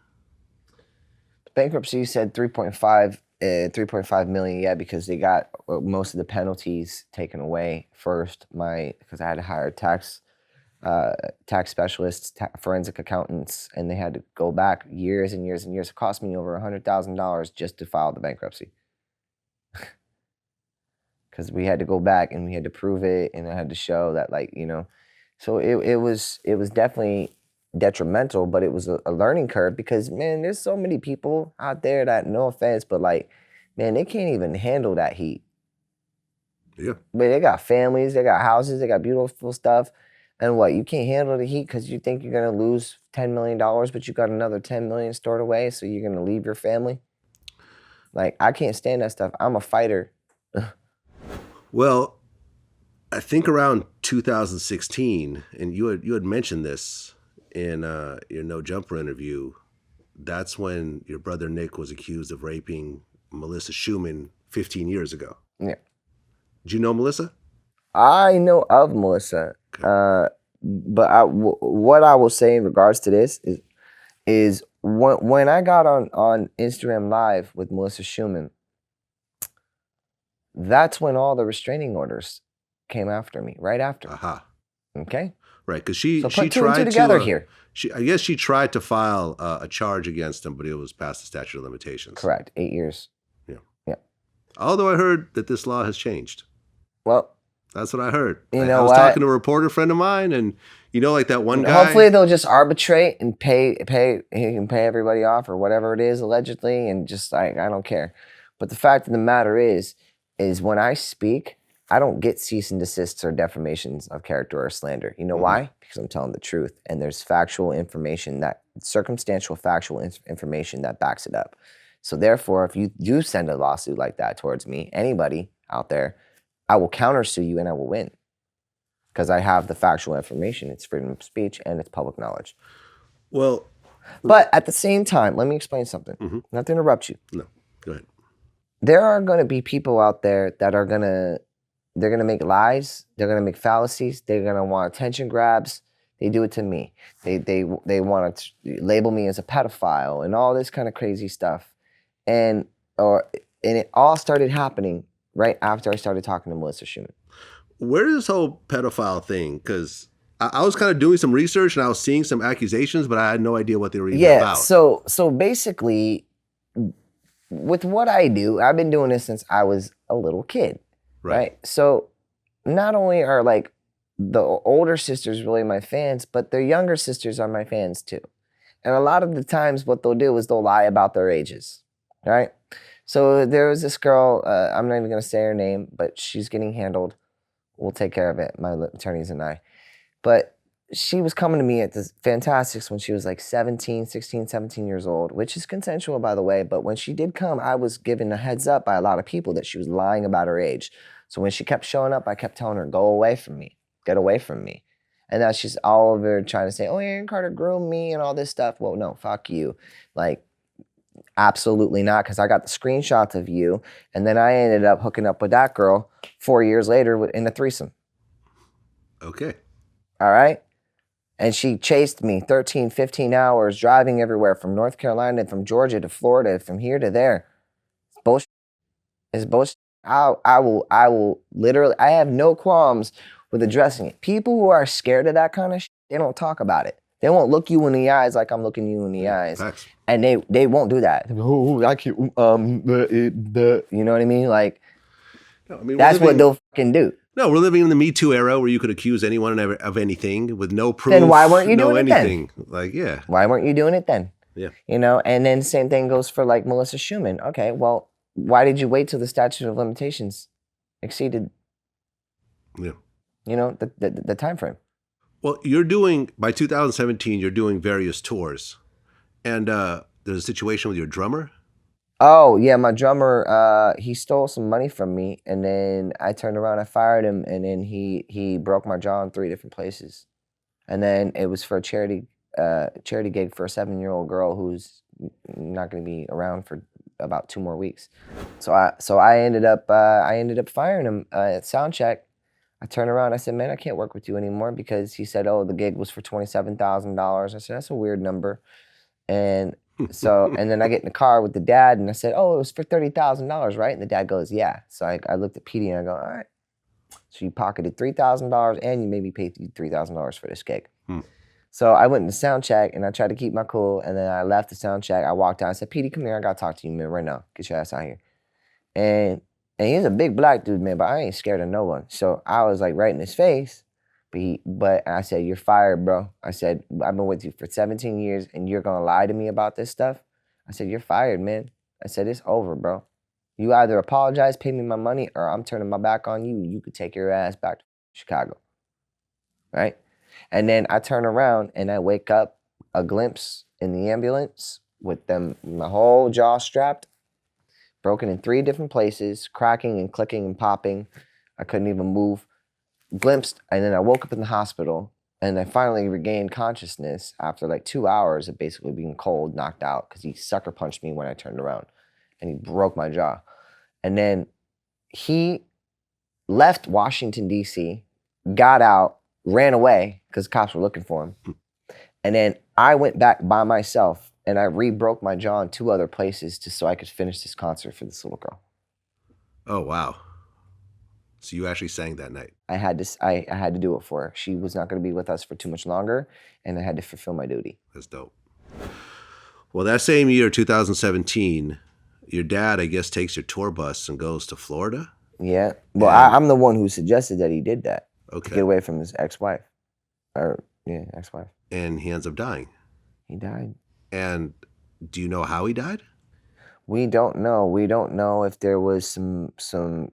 Bankruptcy said 3.5 million, yeah, because they got most of the penalties taken away first. Because I had to hire tax specialists, forensic accountants, and they had to go back years and years and years. It cost me over $100,000 just to file the bankruptcy. Because we had to go back and we had to prove it, and I had to show that, so it was definitely detrimental, but it was a learning curve because, man, there's so many people out there that, no offense, but man, they can't even handle that heat. Yeah. But they got families, they got houses, they got beautiful stuff. And what, you can't handle the heat because you think you're going to lose $10 million, but you got another $10 million stored away, so you're going to leave your family? I can't stand that stuff. I'm a fighter. Well, I think around 2016, and you had mentioned this in your No Jumper interview, that's when your brother Nick was accused of raping Melissa Schumann 15 years ago. Yeah. Did you know Melissa? I know of Melissa. Okay. But what I will say in regards to this is when I got on Instagram Live with Melissa Schumann, that's when all the restraining orders came after me right after. Aha. Okay. Right, because she So put two tried and two to together here. I guess she tried to file a charge against him, but it was past the statute of limitations. Correct. 8 years. Yeah. Yeah. Although I heard that this law has changed. Well, that's what I heard. You know I was what? talking to a reporter friend of mine, and like that one guy. Hopefully they'll just arbitrate and pay. He can pay everybody off or whatever it is allegedly, and just I don't care. But the fact of the matter is when I speak, I don't get cease and desists or defamations of character or slander. You know why? Because I'm telling the truth, and there's circumstantial factual information that backs it up. So therefore, if you do send a lawsuit like that towards me, anybody out there, I will countersue you and I will win. Because I have the factual information. It's freedom of speech and it's public knowledge. Well, but at the same time, let me explain something. Not to interrupt you. No, go ahead. There are going to be people out there that are they're going to make lies. They're going to make fallacies. They're going to want attention grabs. They do it to me. They want to label me as a pedophile and all this kind of crazy stuff. And it all started happening right after I started talking to Melissa Schumann. Where is this whole pedophile thing? Because I was kind of doing some research and I was seeing some accusations, but I had no idea what they were even about. So basically, with what I do, I've been doing this since I was a little kid, right? So not only are like the older sisters really my fans, but their younger sisters are my fans too. And a lot of the times what they'll do is they'll lie about their ages, right? So there was this girl, I'm not even going to say her name, but she's getting handled. We'll take care of it, my attorneys and I. But she was coming to me at the Fantastics when she was like 16, 17 years old, which is consensual, by the way. But when she did come, I was given a heads up by a lot of people that she was lying about her age. So when she kept showing up, I kept telling her, go away from me, get away from me. And now she's all over trying to say, oh, Aaron Carter groomed me and all this stuff. Well, no, fuck you. Like, absolutely not, because I got the screenshots of you, and then I ended up hooking up with that girl 4 years later in a threesome. Okay. All right? And she chased me 13, 15 hours, driving everywhere from North Carolina, from Georgia to Florida, from here to there. It's bullshit. It's bullshit. I will literally, I have no qualms with addressing it. People who are scared of that kind of shit, they don't talk about it. They won't look you in the eyes like I'm looking you in the eyes. Facts. And they won't do that. Oh, I can't, you know what I mean? Like, no, I mean, that's what they'll fucking do. No, we're living in the Me Too era where you could accuse anyone of anything with no proof. Then why weren't you doing anything? It then? Like, yeah. Why weren't you doing it then? Yeah. You know, and then same thing goes for like Melissa Schumann. Okay, well, why did you wait till the statute of limitations exceeded? Yeah. You know, the time frame. Well, by 2017, you're doing various tours. And there's a situation with your drummer? Oh, yeah, my drummer, he stole some money from me, and then I turned around, I fired him, and then he broke my jaw in 3 different places. And then it was for a charity gig for a 7-year-old girl who's not going to be around for about 2 more weeks. So I ended up firing him at sound check. I turned around, I said, man, I can't work with you anymore, because he said, oh, the gig was for $27,000. I said, that's a weird number. And so, and then I get in the car with the dad, and I said, oh, it was for $30,000, right? And the dad goes, yeah. So I looked at Petey and I go, all right. So you pocketed $3,000 and you maybe paid $3,000 for this gig. So I went to sound check and I tried to keep my cool, and then I left the sound check. I walked out, I said, Petey, come here, I gotta talk to you, man, right now. Get your ass out here. And he's a big black dude, man, but I ain't scared of no one. So I was like right in his face. But I said, you're fired, bro. I said, I've been with you for 17 years and you're going to lie to me about this stuff? I said, you're fired, man. I said, it's over, bro. You either apologize, pay me my money, or I'm turning my back on you. You could take your ass back to Chicago, right? And then I turn around and I wake up a glimpse in the ambulance with my whole jaw strapped, broken in 3 different places, cracking and clicking and popping. I couldn't even move. Glimpsed, and then I woke up in the hospital, and I finally regained consciousness after like 2 hours of basically being cold, knocked out, because he sucker punched me when I turned around, and he broke my jaw. And then he left Washington, D.C., got out, ran away, because cops were looking for him. And then I went back by myself, and I re-broke my jaw in 2 other places just so I could finish this concert for this little girl. Oh, wow. So you actually sang that night. I had to do it for her. She was not going to be with us for too much longer, and I had to fulfill my duty. That's dope. Well, that same year, 2017, your dad, I guess, takes your tour bus and goes to Florida. Yeah. Well, I'm the one who suggested that he did that. Okay. To get away from his ex-wife. Ex-wife. And he ends up dying. He died. And do you know how he died? We don't know. We don't know if there was some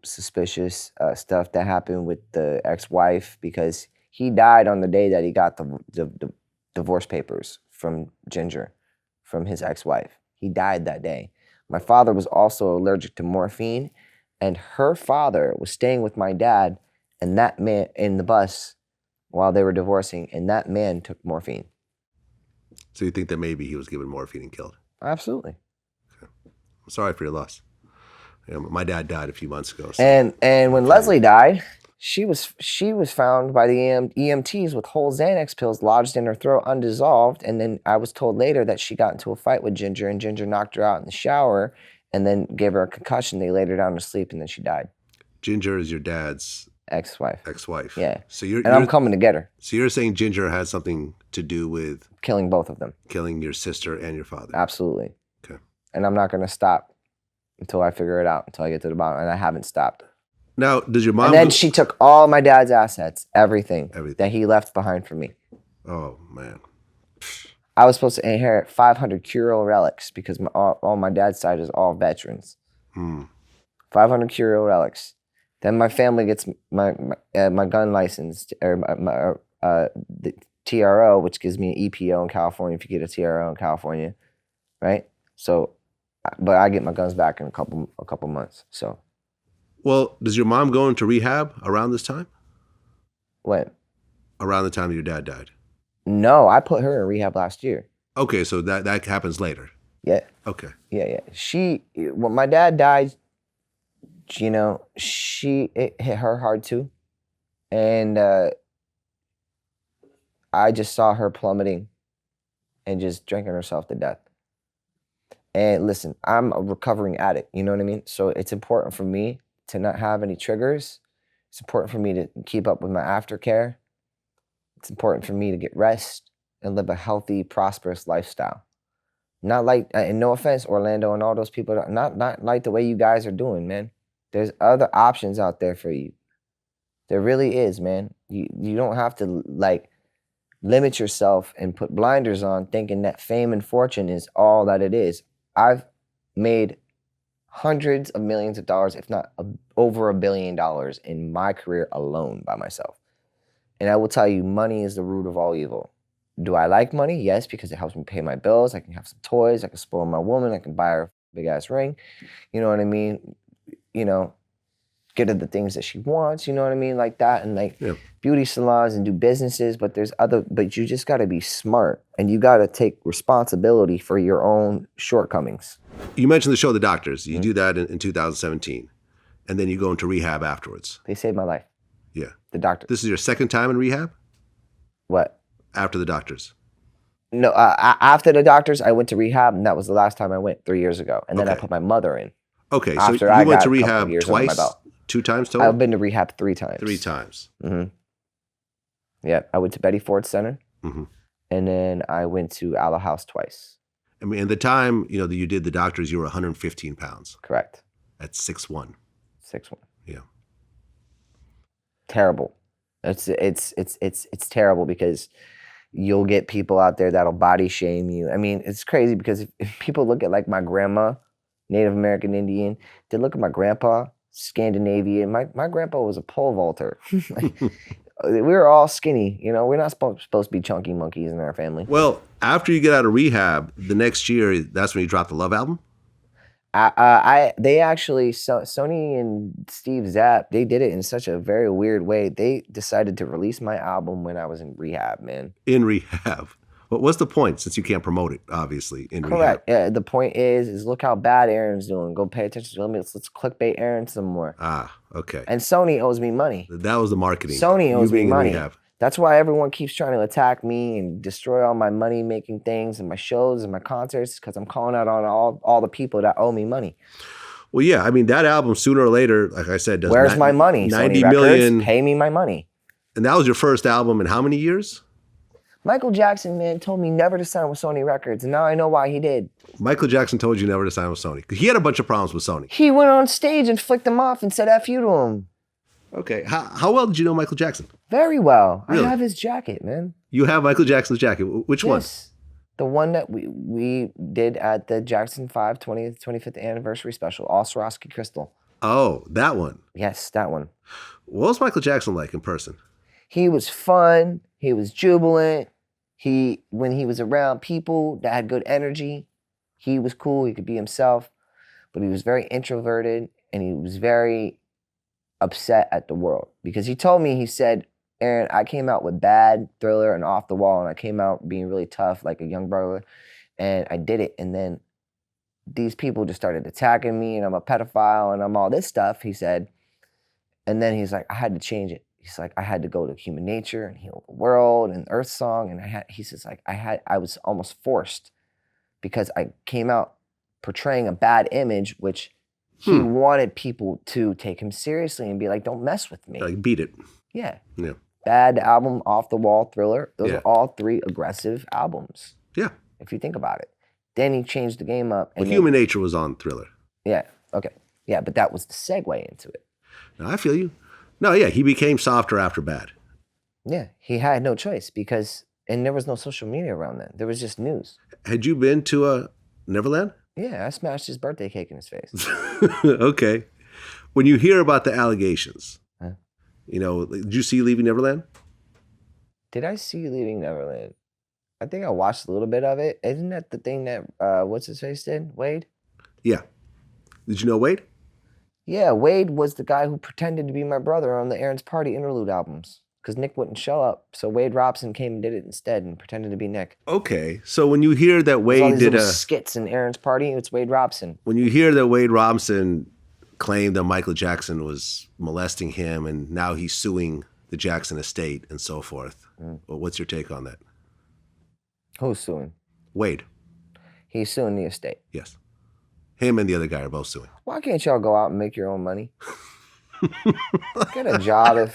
suspicious stuff that happened with the ex-wife, because he died on the day that he got the divorce papers from Ginger, from his ex-wife. He died that day. My father was also allergic to morphine, and her father was staying with my dad and that man in the bus while they were divorcing, and that man took morphine. So you think that maybe he was given morphine and killed? Absolutely. I'm sorry for your loss. My dad died a few months ago. So. And when Leslie died, she was found by the EMTs with whole Xanax pills lodged in her throat, undissolved. And then I was told later that she got into a fight with Ginger, and Ginger knocked her out in the shower and then gave her a concussion. They laid her down to sleep, and then she died. Ginger is your dad's ex-wife. Yeah. So I'm coming to get her. So you're saying Ginger had something to do with killing both of them, killing your sister and your father? Absolutely. Okay. And I'm not going to stop until I figure it out, until I get to the bottom, and I haven't stopped. Now, does your mom? And then she took all my dad's assets, everything that he left behind for me. Oh man. I was supposed to inherit 500 curio relics because all my dad's side is all veterans. 500 curio relics. Then my family gets my gun license, or the TRO, which gives me an EPO in California if you get a TRO in California, right? So, but I get my guns back in a couple months. So. Well, does your mom go into rehab around this time? When? Around the time your dad died. No, I put her in rehab last year. Okay, so that happens later. Yeah. Okay. Yeah. When my dad died, you know, it hit her hard too. And I just saw her plummeting and just drinking herself to death. And listen, I'm a recovering addict, you know what I mean? So it's important for me to not have any triggers. It's important for me to keep up with my aftercare. It's important for me to get rest and live a healthy, prosperous lifestyle. Not like, and no offense, Orlando and all those people, not like the way you guys are doing, man. There's other options out there for you. There really is, man. You don't have to like limit yourself and put blinders on thinking that fame and fortune is all that it is. I've made hundreds of millions of dollars, if not over $1 billion in my career alone by myself. And I will tell you, money is the root of all evil. Do I like money? Yes, because it helps me pay my bills. I can have some toys. I can spoil my woman. I can buy her a big-ass ring. You know what I mean? You know, get her the things that she wants. You know what I mean? Like that. And like beauty salons and do businesses. But but you just got to be smart. And you got to take responsibility for your own shortcomings. You mentioned the show The Doctors. You do that in 2017. And then you go into rehab afterwards. They saved my life. Yeah. The Doctors. This is your second time in rehab? What? After The Doctors. No, after The Doctors, I went to rehab, and that was the last time I went 3 years ago. And then I put my mother in. Okay, so you went to rehab twice? 2 times total? I've been to rehab 3 times. 3 times. Yeah, I went to Betty Ford Center, and then I went to Alla House twice. I mean, at the time, you know, that you did The Doctors, you were 115 pounds. Correct. At 6'1". 6'1". Yeah. Terrible. It's terrible because you'll get people out there that'll body shame you. I mean, it's crazy because if people look at like my grandma, Native American Indian, they look at my grandpa, Scandinavian. My grandpa was a pole vaulter. We were all skinny, you know. We're not supposed to be chunky monkeys in our family. Well, after you get out of rehab, the next year, that's when you dropped the Love album? They actually, Sony and Steve Zapp, they did it in such a very weird way. They decided to release my album when I was in rehab, man. In rehab. But what's the point, since you can't promote it, obviously, in rehab? Correct. Yeah, the point is look how bad Aaron's doing. Go pay attention to him. Let's clickbait Aaron some more. Ah, okay. And Sony owes me money. That was the marketing. Sony owes me money. Rehab. That's why everyone keeps trying to attack me and destroy all my money-making things and my shows and my concerts, because I'm calling out on all the people that owe me money. Well, yeah, I mean, that album, sooner or later, like I said, does Where's my money? 90 Sony Records, million. pay me my money. And that was your first album in how many years? Michael Jackson, man, told me never to sign with Sony Records, and now I know why he did. Michael Jackson told you never to sign with Sony. Because he had a bunch of problems with Sony. He went on stage and flicked them off and said F you to him. Okay. How well did you know Michael Jackson? Very well. Really? I have his jacket, man. You have Michael Jackson's jacket. Which one? Yes. The one that we did at the Jackson 5 25th anniversary special, all Swarovski crystal. Oh, that one. Yes, that one. What was Michael Jackson like in person? He was fun. He was jubilant. When he was around people that had good energy, he was cool. He could be himself, but he was very introverted and he was very upset at the world because he told me, he said, Aaron, I came out with Bad, Thriller, and Off the Wall, and I came out being really tough like a young brother, and I did it, and then these people just started attacking me, and I'm a pedophile, and I'm all this stuff, he said, and then he's like, I had to change it. He's like, I had to go to Human Nature and Heal the World and Earth Song, and he says like, I was almost forced because I came out portraying a bad image, which he wanted people to take him seriously and be like, don't mess with me. Like, beat it. Yeah. Yeah. Bad album, Off the Wall, Thriller. Those are all three aggressive albums. Yeah. If you think about it. Then he changed the game up. And Human Nature was on Thriller. Yeah. Okay. Yeah, but that was the segue into it. No, I feel you. No, yeah, he became softer after Bad. Yeah, he had no choice and there was no social media around then. There was just news. Had you been to Neverland? Yeah, I smashed his birthday cake in his face. Okay. When you hear about the allegations, Huh? Did you see Leaving Neverland? Did I see Leaving Neverland? I think I watched a little bit of it. Isn't that the thing that, what's his face did? Wade? Yeah. Did you know Wade? Yeah, Wade was the guy who pretended to be my brother on the Aaron's Party interlude albums because Nick wouldn't show up. So Wade Robson came and did it instead and pretended to be Nick. Okay. So when you hear that Wade all these did little skits in Aaron's Party, it's Wade Robson. When you hear that Wade Robson claimed that Michael Jackson was molesting him and now he's suing the Jackson estate and so forth, well, what's your take on that? Who's suing? Wade. He's suing the estate. Yes. Him and the other guy are both suing. Why can't y'all go out and make your own money? Get a job at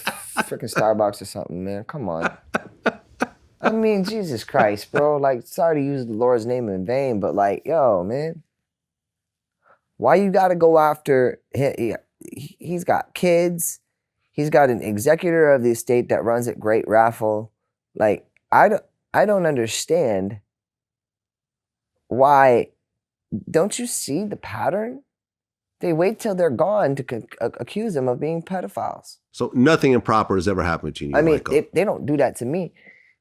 freaking Starbucks or something, man. Come on. I mean, Jesus Christ, bro. Like, sorry to use the Lord's name in vain, but like, yo, man. Why you gotta go after him? He's got kids. He's got an executor of the estate that runs it Great Raffle. Like, I don't understand why. Don't you see the pattern? They wait till they're gone to accuse them of being pedophiles. So nothing improper has ever happened between you and Michael. They don't do that to me.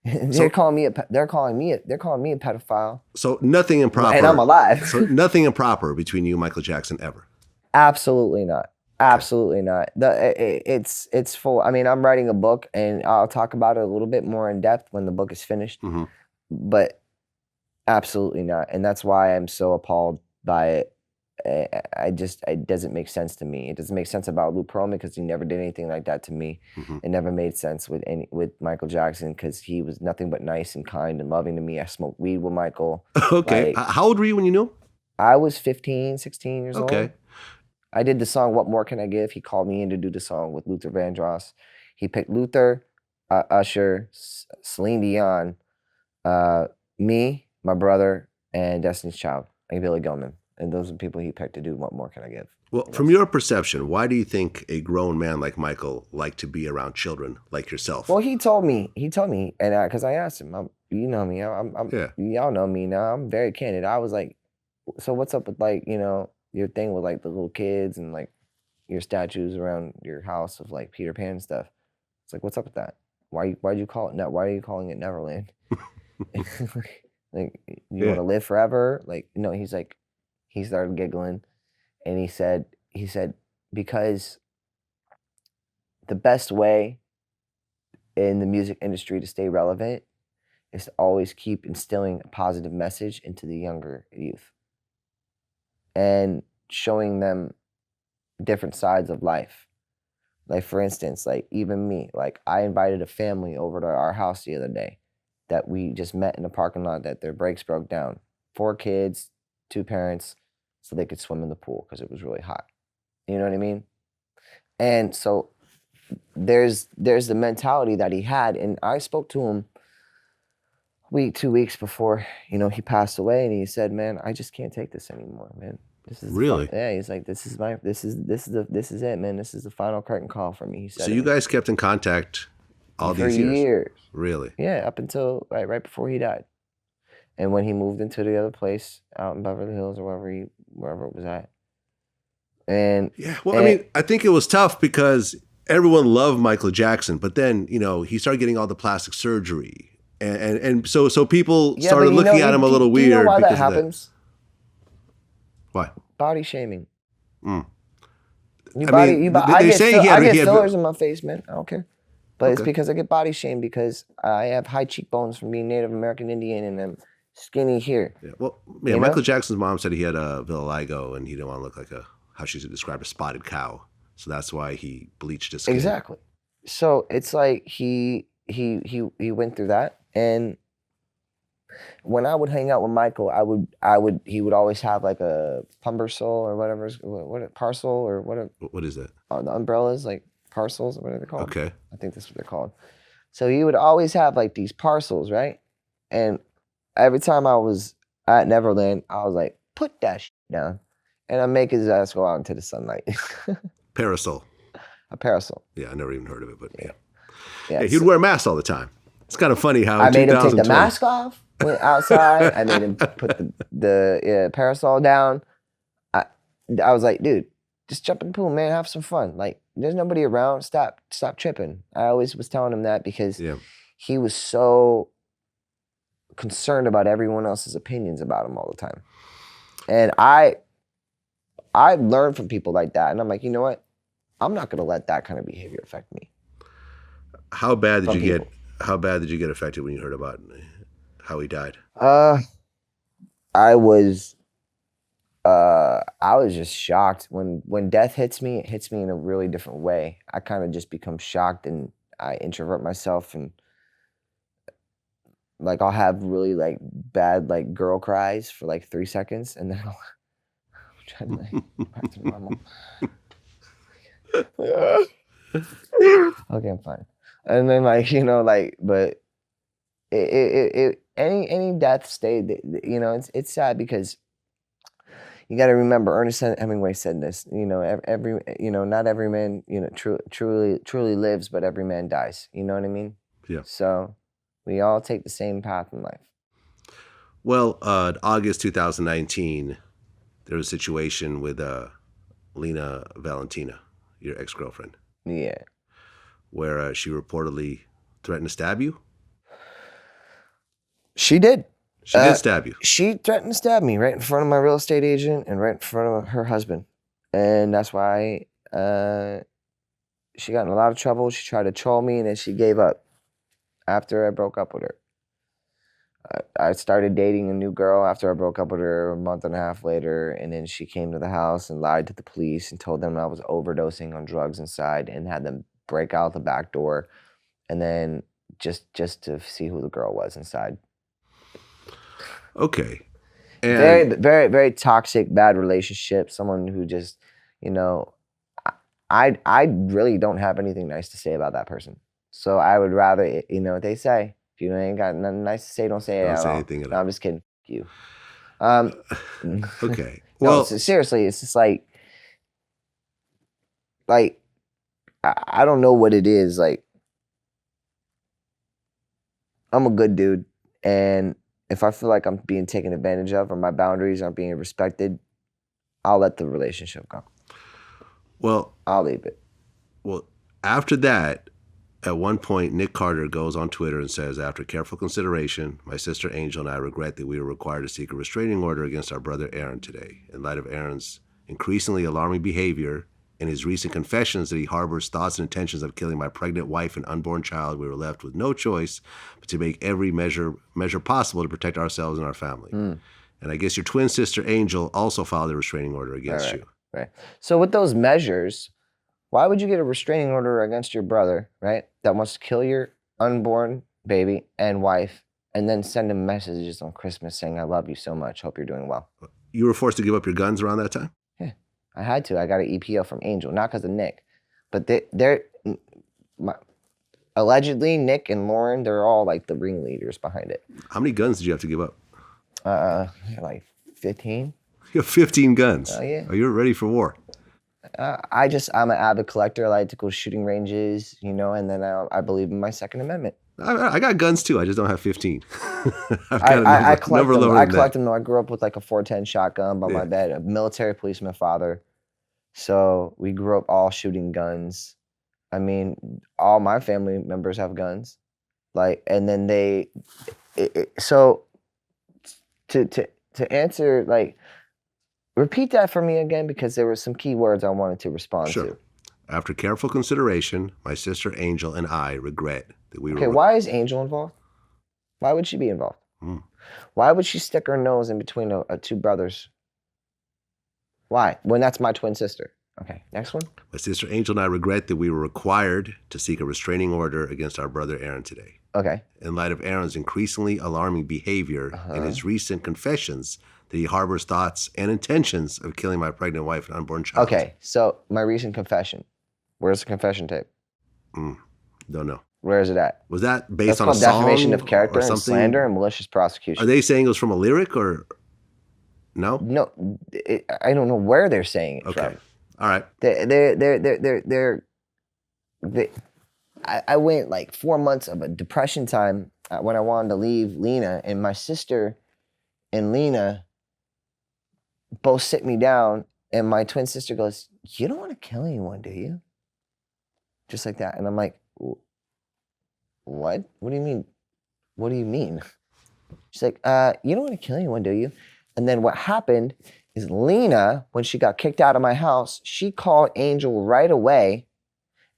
They're calling me a pedophile. So nothing improper. And I'm alive. So nothing improper between you and Michael Jackson ever. Absolutely not. Absolutely not. It's full. I mean, I'm writing a book, and I'll talk about it a little bit more in depth when the book is finished. Mm-hmm. But absolutely not, and that's why I'm so appalled by it. It doesn't make sense to me. It doesn't make sense about Lou Pearlman because he never did anything like that to me. Mm-hmm. It never made sense with Michael Jackson because he was nothing but nice and kind and loving to me. I smoked weed with Michael. Okay. How old were you when you knew him? I was 15, 16 years old. Okay. I did the song What More Can I Give? He called me in to do the song with Luther Vandross. He picked Luther, Usher, Celine Dion, me, my brother, and Destiny's Child, and Billy Gilman. And those are the people he picked to do What More Can I Give? Well, from your perception, why do you think a grown man like Michael liked to be around children like yourself? Well, he told me, and because I asked him, you know me, y'all know me now, I'm very candid. I was like, so what's up with like, your thing with like the little kids and like your statues around your house of like Peter Pan and stuff? It's like, what's up with that? Why'd you call it why are you calling it Neverland? Like, you want to live forever? Like, no, he's like, he started giggling and he said, because the best way in the music industry to stay relevant is to always keep instilling a positive message into the younger youth and showing them different sides of life. Like, for instance, like even me, like I invited a family over to our house the other day that we just met in the parking lot that their brakes broke down. 4 kids, 2 parents, so they could swim in the pool because it was really hot. You know what I mean? And so there's the mentality that he had, and I spoke to him 2 weeks before, he passed away, and he said, "Man, I just can't take this anymore, man. This is Really? yeah." He's like, "This is it, man. This is the final curtain call for me." He said. So you guys kept in contact all for these years? years. Really? Yeah, up until right before he died, and when he moved into the other place out in Beverly Hills or wherever it was at. And yeah, well, I mean, I think it was tough because everyone loved Michael Jackson, but then he started getting all the plastic surgery. And so people started looking at him a little weird. Do you know why because that happens? Why? Body shaming. Mm. I get fillers in my face, man. I don't care. But it's because I get body shamed because I have high cheekbones from being Native American Indian and I'm skinny here. Yeah, well, Michael Jackson's mom said he had a vitiligo and he didn't want to look like how she described a spotted cow. So that's why he bleached his skin. Exactly. So it's like he went through that. And when I would hang out with Michael, he would always have like a parcel or whatever. What is that? The umbrellas, like parcels, what are they called? Okay. I think that's what they're called. So he would always have like these parcels, right? And every time I was at Neverland, I was like, put that shit down. And I make his ass go out into the sunlight. Parasol. A parasol. Yeah, I never even heard of it, but yeah. Yeah, he'd wear masks all the time. It's kind of funny how I made him take the mask off, went outside. I made him put the parasol down. I was like, dude, just jump in the pool, man. Have some fun. Like, there's nobody around. Stop tripping. I always was telling him that because he was so concerned about everyone else's opinions about him all the time. And I learned from people like that. And I'm like, you know what? I'm not going to let that kind of behavior affect me. How bad did you get affected when you heard about how he died? I was just shocked. When death hits me, it hits me in a really different way. I kind of just become shocked and I introvert myself and like I'll have really like bad like girl cries for like 3 seconds and then I'll try to like back to normal. Okay, I'm fine. And then but any death stayed, it's sad because you got to remember Ernest Hemingway said this, not every man, truly lives, but every man dies. You know what I mean? Yeah. So we all take the same path in life. Well, August 2019, there was a situation with Lena Valentina, your ex-girlfriend. Yeah. Where she reportedly threatened to stab you? She did. She did stab you. She threatened to stab me right in front of my real estate agent and right in front of her husband. And that's why she got in a lot of trouble. She tried to troll me and then she gave up after I broke up with her. I started dating a new girl after I broke up with her a month and a half later, and then she came to the house and lied to the police and told them I was overdosing on drugs inside and had them break out the back door, and then just to see who the girl was inside. Okay. And very, very, very toxic, bad relationship. Someone who just, I really don't have anything nice to say about that person. So I would rather, what they say. If you ain't got nothing nice to say, don't say it at all. Anything at all. No, I'm just kidding. You. Okay. Well, seriously, it's just like I don't know what it is. Like, I'm a good dude, and if I feel like I'm being taken advantage of or my boundaries aren't being respected, I'll let the relationship go. Well, I'll leave it. Well, after that, at one point, Nick Carter goes on Twitter and says, after careful consideration, my sister Angel and I regret that we were required to seek a restraining order against our brother Aaron today. In light of Aaron's increasingly alarming behavior and his recent confessions that he harbors thoughts and intentions of killing my pregnant wife and unborn child, we were left with no choice but to make every measure possible to protect ourselves and our family. And I guess your twin sister Angel also filed a restraining order against you. Right. So with those measures, why would you get a restraining order against your brother, right, that wants to kill your unborn baby and wife, and then send him messages on Christmas saying, I love you so much, hope you're doing well? You were forced to give up your guns around that time? Yeah, I had to. I got an EPO from Angel, not because of Nick, but they're allegedly Nick and Lauren. They're all like the ringleaders behind it. How many guns did you have to give up? Like 15. You have 15 guns. Oh yeah. Are you ready for war? I'm an avid collector. I like to go shooting ranges, you know, and then I believe in my Second Amendment. I got guns too. I just don't have 15. I collect them. I collect them. them. I grew up with like a 410 shotgun by my bed, a military policeman father. So we grew up all shooting guns. I mean, all my family members have guns. Like, and then so to answer, like, repeat that for me again, because there were some key words I wanted to respond to. After careful consideration, my sister Angel and I regret that we were... Okay, why is Angel involved? Why would she be involved? Why would she stick her nose in between two brothers? Why? When that's my twin sister. Okay, next one. My sister Angel and I regret that we were required to seek a restraining order against our brother Aaron today. Okay. In light of Aaron's increasingly alarming behavior and his recent confessions that he harbors thoughts and intentions of killing my pregnant wife and unborn child. Okay, so my recent confession. Where's the confession tape? Don't know. Where is it at? Was that based That's on a called song defamation of character or and something? slander and malicious prosecution. Are they saying it was from a lyric or no? No, I don't know where they're saying it from. All right. I went like 4 months of a depression time when I wanted to leave Lena, and my sister and Lena both sit me down, and my twin sister goes, "You don't want to kill anyone, do you?" Just like that. And I'm like, "What? What do you mean? What do you mean?" She's like, "You don't want to kill anyone, do you?" And then what happened is Lena, when she got kicked out of my house, she called Angel right away,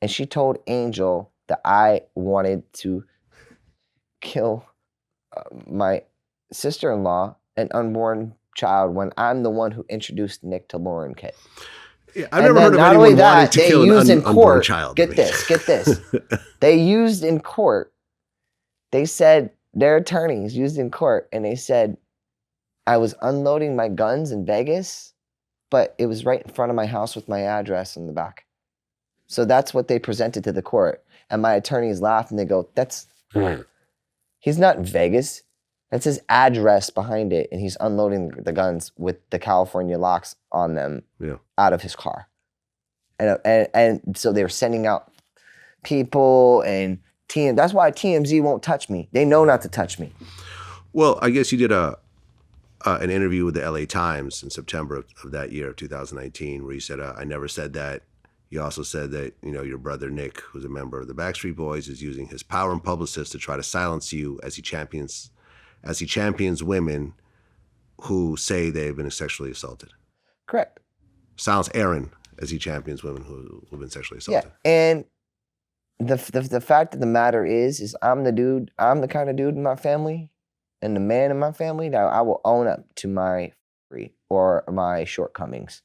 and she told Angel that I wanted to kill my sister-in-law, an unborn child, when I'm the one who introduced Nick to Lauren Kit. Yeah, I've never heard of anyone wanting to kill an unborn child. Get this. They used in court, they said, their attorneys used in court, and they said, I was unloading my guns in Vegas, but it was right in front of my house with my address in the back. So that's what they presented to the court. And my attorneys laughed and they go, he's not in Vegas. That's his address behind it. And he's unloading the guns with the California locks on them out of his car. And so they were sending out people and that's why TMZ won't touch me. They know not to touch me. Well, I guess you did an interview with the LA Times in September of that year, of 2019, where you said, I never said that. You also said that, you know, your brother Nick, who's a member of the Backstreet Boys, is using his power and publicists to try to silence you as he champions women who say they've been sexually assaulted. Correct. Silence Aaron as he champions women who've been sexually assaulted. Yeah, and the fact of the matter is I'm the kind of dude in my family and the man in my family that I will own up to my or my shortcomings,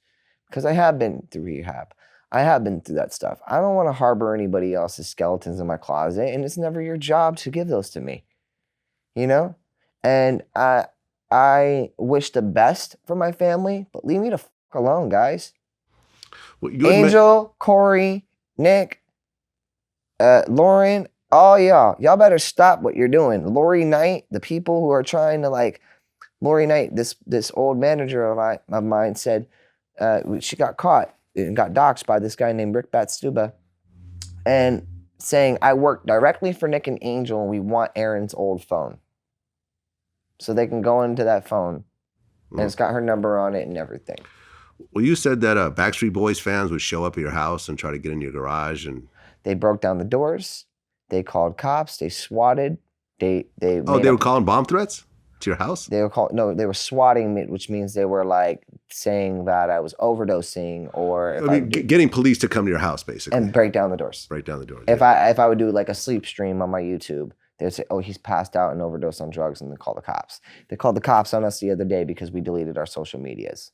because I have been through rehab. I have been through that stuff. I don't want to harbor anybody else's skeletons in my closet, and it's never your job to give those to me, you know? And I wish the best for my family, but leave me the fuck alone, guys. Well, Angel, Corey, Nick, Lauren, all y'all better stop what you're doing. Lori Knight, the people who are trying to Lori Knight, this old manager of mine said she got caught and got doxxed by this guy named Rick Batstuba, and saying, I work directly for Nick and Angel and we want Aaron's old phone. So they can go into that phone and it's got her number on it and everything. Well, you said that Backstreet Boys fans would show up at your house and try to get in your garage, and they broke down the doors. They called cops. They swatted. They were calling bomb threats to your house? They were swatting me, which means they were saying that I was overdosing, or getting police to come to your house, basically, and break down the doors. Break down the doors. If I would do a sleep stream on my YouTube, they'd say, "Oh, he's passed out and overdosed on drugs," and they call the cops. They called the cops on us the other day because we deleted our social medias.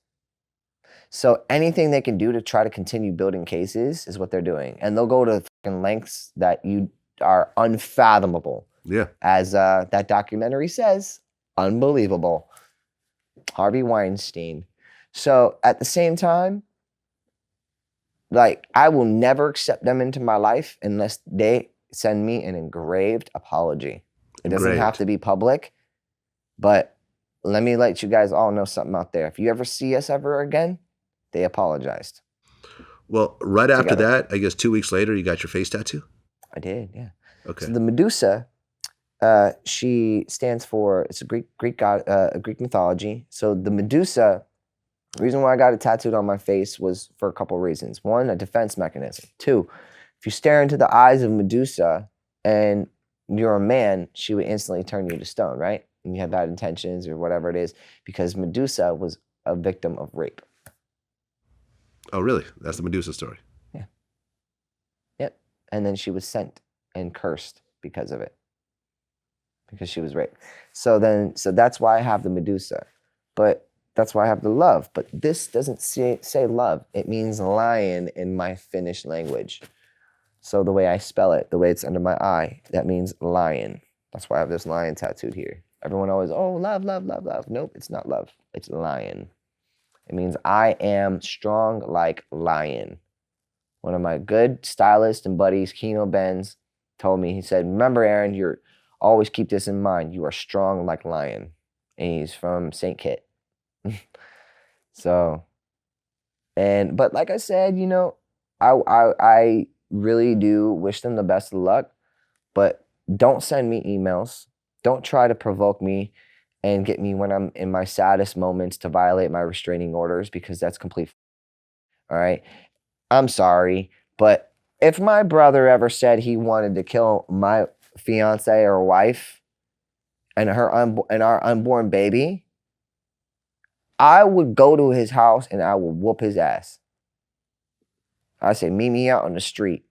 So anything they can do to try to continue building cases is what they're doing, and they'll go to fucking lengths that you are unfathomable. Yeah, as that documentary says, unbelievable. Harvey Weinstein So at the same time, like, I will never accept them into my life unless they send me an engraved apology. It doesn't have Engraved. to be public, but let me let you guys all know something out there. If you ever see us ever again, they apologized. Well, right after Together. that, I guess 2 weeks later, you got your face tattoo? I did, yeah. Okay. So the Medusa, she stands for, it's a Greek god, Greek mythology. So the Medusa, the reason why I got it tattooed on my face was for a couple of reasons. One, a defense mechanism. Two, if you stare into the eyes of Medusa and you're a man, she would instantly turn you to stone, right? And you have bad intentions or whatever it is, because Medusa was a victim of rape. Oh, really? That's the Medusa story. Yeah. Yep. And then she was sent and cursed because of it, because she was raped. So that's why I have the Medusa. But that's why I have the love. But this doesn't say love. It means lion in my Finnish language. So the way I spell it, the way it's under my eye, that means lion. That's why I have this lion tattooed here. Everyone always, oh, love, love, love, love. Nope, it's not love. It's lion. It means I am strong like lion. One of my good stylists and buddies, Keno Benz, told me, he said, remember, Aaron, you're always keep this in mind. You are strong like lion. And he's from St. Kitts. So, but like I said, you know, I really do wish them the best of luck, but don't send me emails. Don't try to provoke me and get me when I'm in my saddest moments to violate my restraining orders, because that's complete. All right. I'm sorry, but if my brother ever said he wanted to kill my fiance or wife and our unborn baby, I would go to his house and I would whoop his ass. I say, meet me out on the street.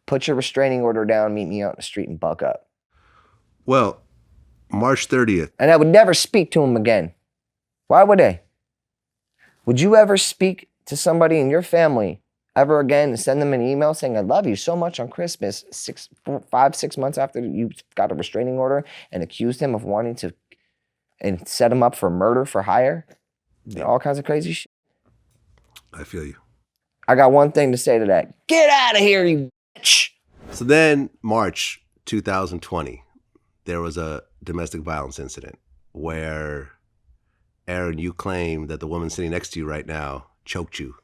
Put your restraining order down, meet me out on the street and buck up. Well, March 30th. And I would never speak to him again. Why would I? Would you ever speak to somebody in your family ever again and send them an email saying, I love you so much on Christmas, 5, 6 months after you got a restraining order, and accused him of wanting to and set him up for murder for hire? And all kinds of crazy shit. I feel you. I got one thing to say to that. Get out of here, you bitch. So then, March 2020, there was a domestic violence incident where, Aaron, you claim that the woman sitting next to you right now choked you,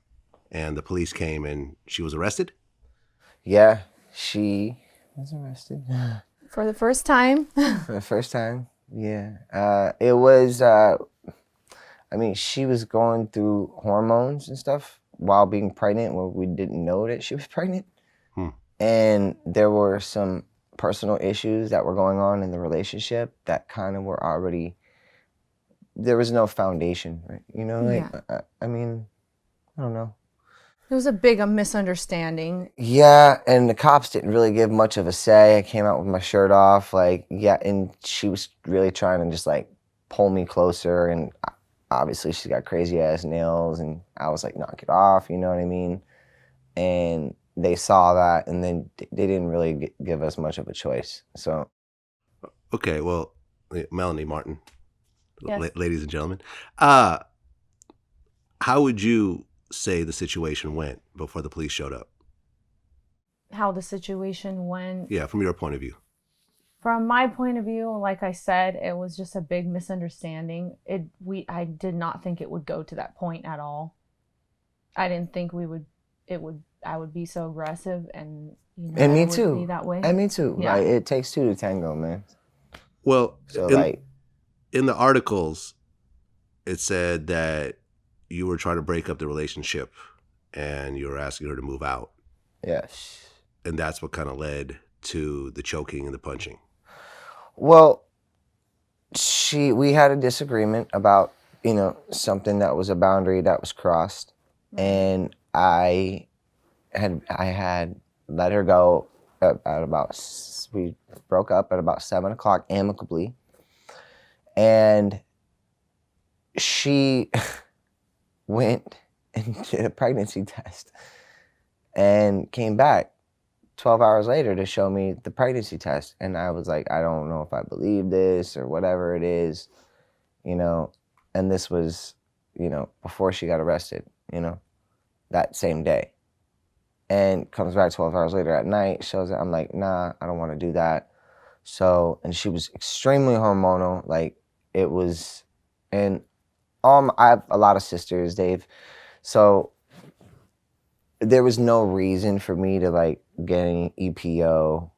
and the police came and she was arrested? Yeah, she was arrested. For the first time? For the first time, yeah. It was, I mean, she was going through hormones and stuff while being pregnant, where we didn't know that she was pregnant. And there were some personal issues that were going on in the relationship that kind of were already, there was no foundation, right? You know, like, I mean, I don't know. It was a big misunderstanding. Yeah, and the cops didn't really give much of a say. I came out with my shirt off, like, yeah, and she was really trying to just, like, pull me closer, and obviously she's got crazy-ass nails, and I was like, knock it off, you know what I mean? And they saw that, and then they didn't really give us much of a choice, so. Okay, well, Melanie Martin, Yes. ladies and gentlemen, how would you say the situation went before the police showed up? How the situation went? Yeah, from your point of view. From my point of view, like I said, it was just a big misunderstanding. I did not think it would go to that point at all. I didn't think I would be so aggressive, and and me I would too. be that way. And me too. Yeah. Like, it takes two to tango, man. Well, So in the articles, it said that you were trying to break up the relationship and you were asking her to move out. yes. And that's what kind of led to the choking and the punching. Well, we had a disagreement about, something that was a boundary that was crossed. And I had let her go we broke up at about 7:00 amicably. And she went and did a pregnancy test and came back 12 hours later to show me the pregnancy test. And I was like, I don't know if I believe this or whatever it is, and this was before she got arrested, that same day. And comes back 12 hours later at night, shows up. I'm like, nah, I don't want to do that. So, and she was extremely hormonal. Like, it was, and I have a lot of sisters, Dave. So there was no reason for me to like get any EPO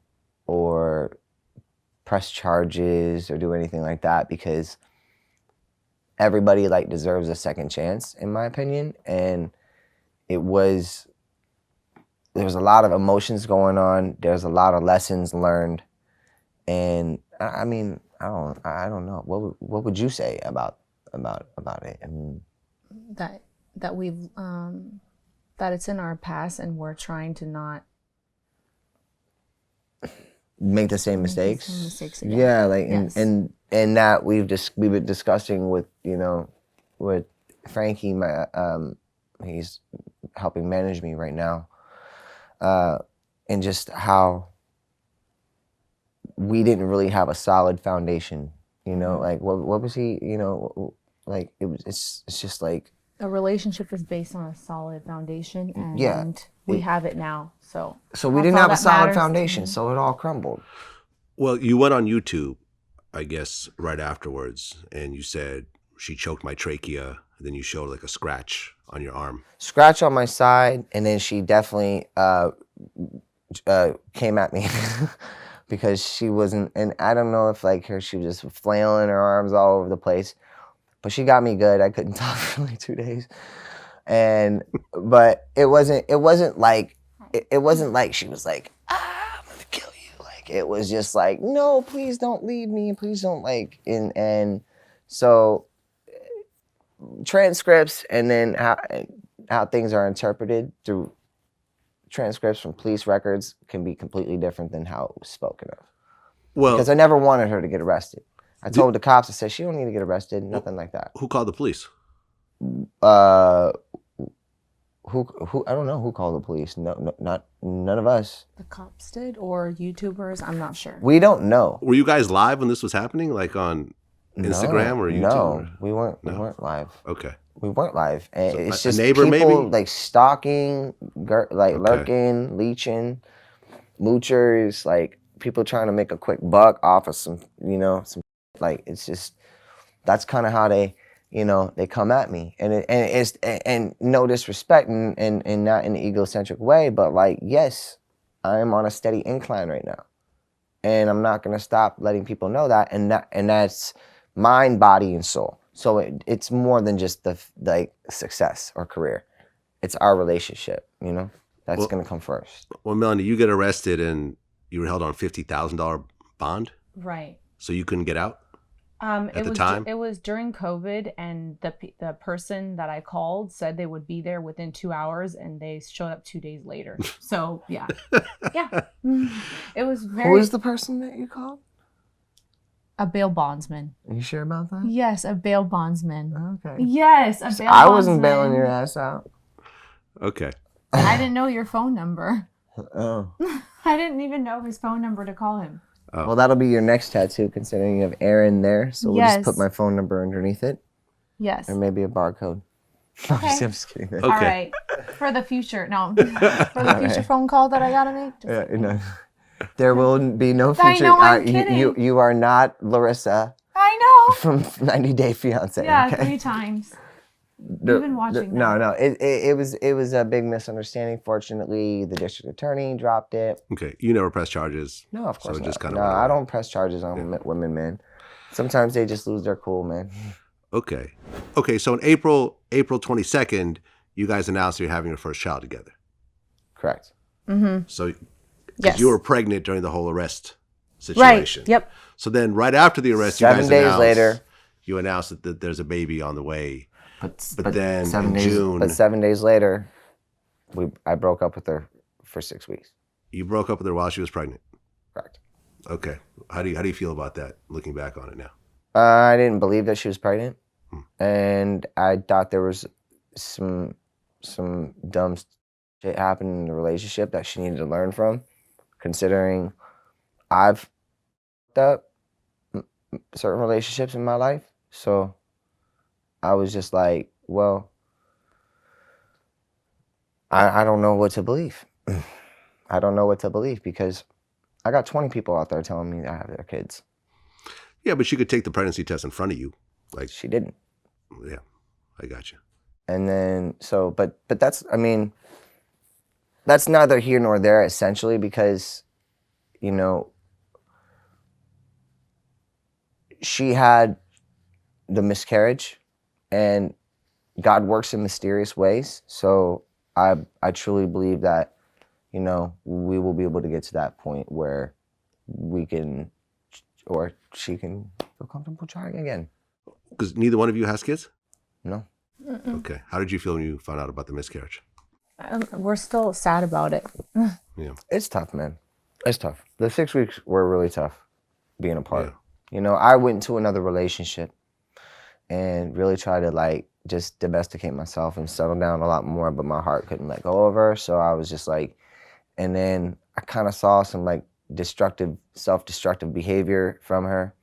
or press charges or do anything like that, because everybody like deserves a second chance, in my opinion. And there was a lot of emotions going on. There's a lot of lessons learned. And I mean, I don't know. What would you say about it? I mean, that we've that it's in our past and we're trying to not make the same mistakes. Same mistakes again. Yeah, like Yes. and that we've been discussing with with Frankie. He's helping manage me right now, and just how we didn't really have a solid foundation. Like what was he? Like it's just like a relationship is based on a solid foundation, and Yeah. we have it now. So we that's didn't all have a that solid matters to foundation, me. so it all crumbled. Well, you went on YouTube, I guess, right afterwards, and you said she choked my trachea. And then you showed like a scratch on your arm. Scratch on my side, and then she definitely came at me because she wasn't, and I don't know if like she was just flailing her arms all over the place, but she got me good. I couldn't talk for like 2 days, but it wasn't like she was like, I'm gonna kill you. Like, it was just like, no, please don't leave me, please don't, like, and so transcripts, and then how things are interpreted through transcripts from police records can be completely different than how it was spoken of. Well, because I never wanted her to get arrested. I told the cops, I said, she don't need to get arrested, nothing like that. Who called the police? Who I don't know who called the police. No, not none of us. The cops did, or YouTubers? I'm not sure. We don't know. Were you guys live when this was happening, like on Instagram or YouTube? No, we weren't. No. We weren't live. Okay. We weren't live, and So it's a just neighbor, people maybe? like stalking, lurking, leeching, moochers, like people trying to make a quick buck off of some, like, it's just, that's kind of how they, they come at me, and no disrespect, and not in an egocentric way, but like, yes, I am on a steady incline right now, and I'm not gonna stop letting people know that, and that's mind, body, and soul. So it's more than just the like success or career. It's our relationship, that's gonna come first. Well, Melanie, you get arrested and you were held on $50,000 bond, Right. so you couldn't get out at the time. It was during COVID, and the person that I called said they would be there within 2 hours, and they showed up 2 days later. So yeah, yeah, it was very. Who is the person that you called? A bail bondsman. Are you sure about that? Yes, a bail bondsman. Okay. Yes, a bail bondsman. I wasn't bailing your ass out. Okay. I didn't know your phone number. Oh. I didn't even know his phone number to call him. Oh. Well, that'll be your next tattoo, considering you have Aaron there. So we'll just Yes. put my phone number underneath it, Yes. or maybe a barcode. Okay. I'm just kidding. Okay. All right. For the future, no. For the future right. phone call that I gotta make. Yeah, there will be no I future. know, I'm kidding. You are not Larissa I know. from 90 Day Fiance. Yeah, okay? 3 times. You've been watching No, that. no. It was a big misunderstanding. Fortunately, the district attorney dropped it. Okay. You never press charges. No, of course So it just not. kinda No, went I away. don't press charges on women, man. Sometimes they just lose their cool, man. Okay. Okay. So in April 22nd, you guys announced you're having your first child together. Correct. Mm-hmm. So 'cause Yes. you were pregnant during the whole arrest Right. situation. Yep. So then right after the arrest, 7 you guys days announced, later. you announced that there's a baby on the way. But then 7 in days, June- But 7 days later, I broke up with her for 6 weeks. You broke up with her while she was pregnant. Correct. Okay. How do you feel about that, looking back on it now? I didn't believe that she was pregnant, Hmm. and I thought there was some dumb shit happening in the relationship that she needed to learn from, considering I've fucked up certain relationships in my life. So I was just like, well, I don't know what to believe. I don't know what to believe because I got 20 people out there telling me I have their kids. Yeah, but she could take the pregnancy test in front of you. Like, She didn't. yeah, I got you. And then, so, but that's, I mean, that's neither here nor there essentially because, you know, she had the miscarriage and God works in mysterious ways. So I truly believe that, you know, we will be able to get to that point where we can, or she can feel comfortable trying again. Because neither one of you has kids? No. Okay. How did you feel when you found out about the miscarriage? We're still sad about it. Yeah. It's tough, man. It's tough. The 6 weeks were really tough being apart. Yeah. You know, I went into another relationship and really tried to like just domesticate myself and settle down a lot more, but my heart couldn't let go of her. So I was just like, and then I kind of saw some like self-destructive behavior from her.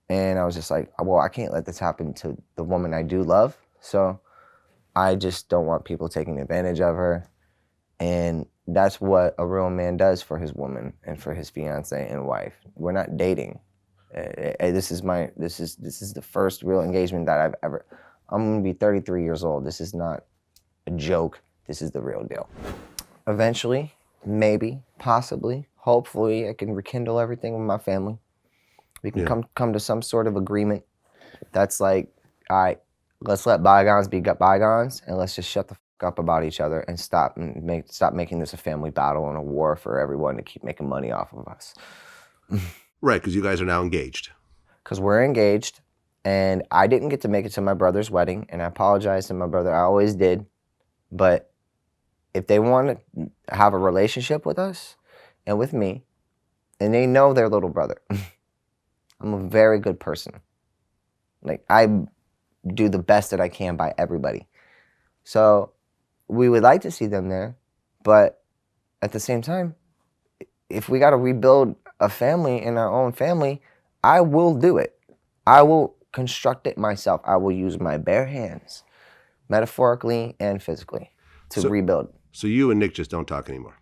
And I was just like, well, I can't let this happen to the woman I do love. So I just don't want people taking advantage of her. And that's what a real man does for his woman and for his fiance and wife. We're not dating. This is the first real engagement that I've ever. I'm gonna be 33 years old. This is not a joke. This is the real deal. Eventually, maybe, possibly, hopefully, I can rekindle everything with my family. We can come to some sort of agreement that's like, all right, let's let bygones be bygones, and let's just shut the fuck up about each other and stop making this a family battle and a war for everyone to keep making money off of us. Right, because you guys are now engaged. Because we're engaged, and I didn't get to make it to my brother's wedding, and I apologize to my brother. I always did. But if they want to have a relationship with us and with me, and they know their little brother, I'm a very good person. Like, I do the best that I can by everybody. So we would like to see them there, but at the same time, if we got to rebuild a family in our own family, I will do it. I will construct it myself. I will use my bare hands, metaphorically and physically, to rebuild. So you and Nick just don't talk anymore?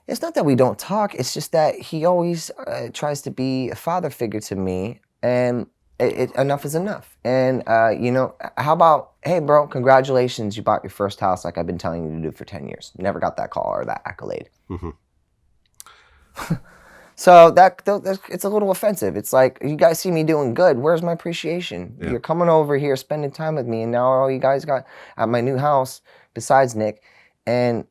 It's not that we don't talk. It's just that he always tries to be a father figure to me, and enough is enough. And, you know, how about, hey, bro, congratulations, you bought your first house like I've been telling you to do for 10 years. Never got that call or that accolade. Mm-hmm. So it's a little offensive. It's like, you guys see me doing good. Where's my appreciation? Yeah. You're coming over here, spending time with me, and now all you guys got at my new house, besides Nick, and,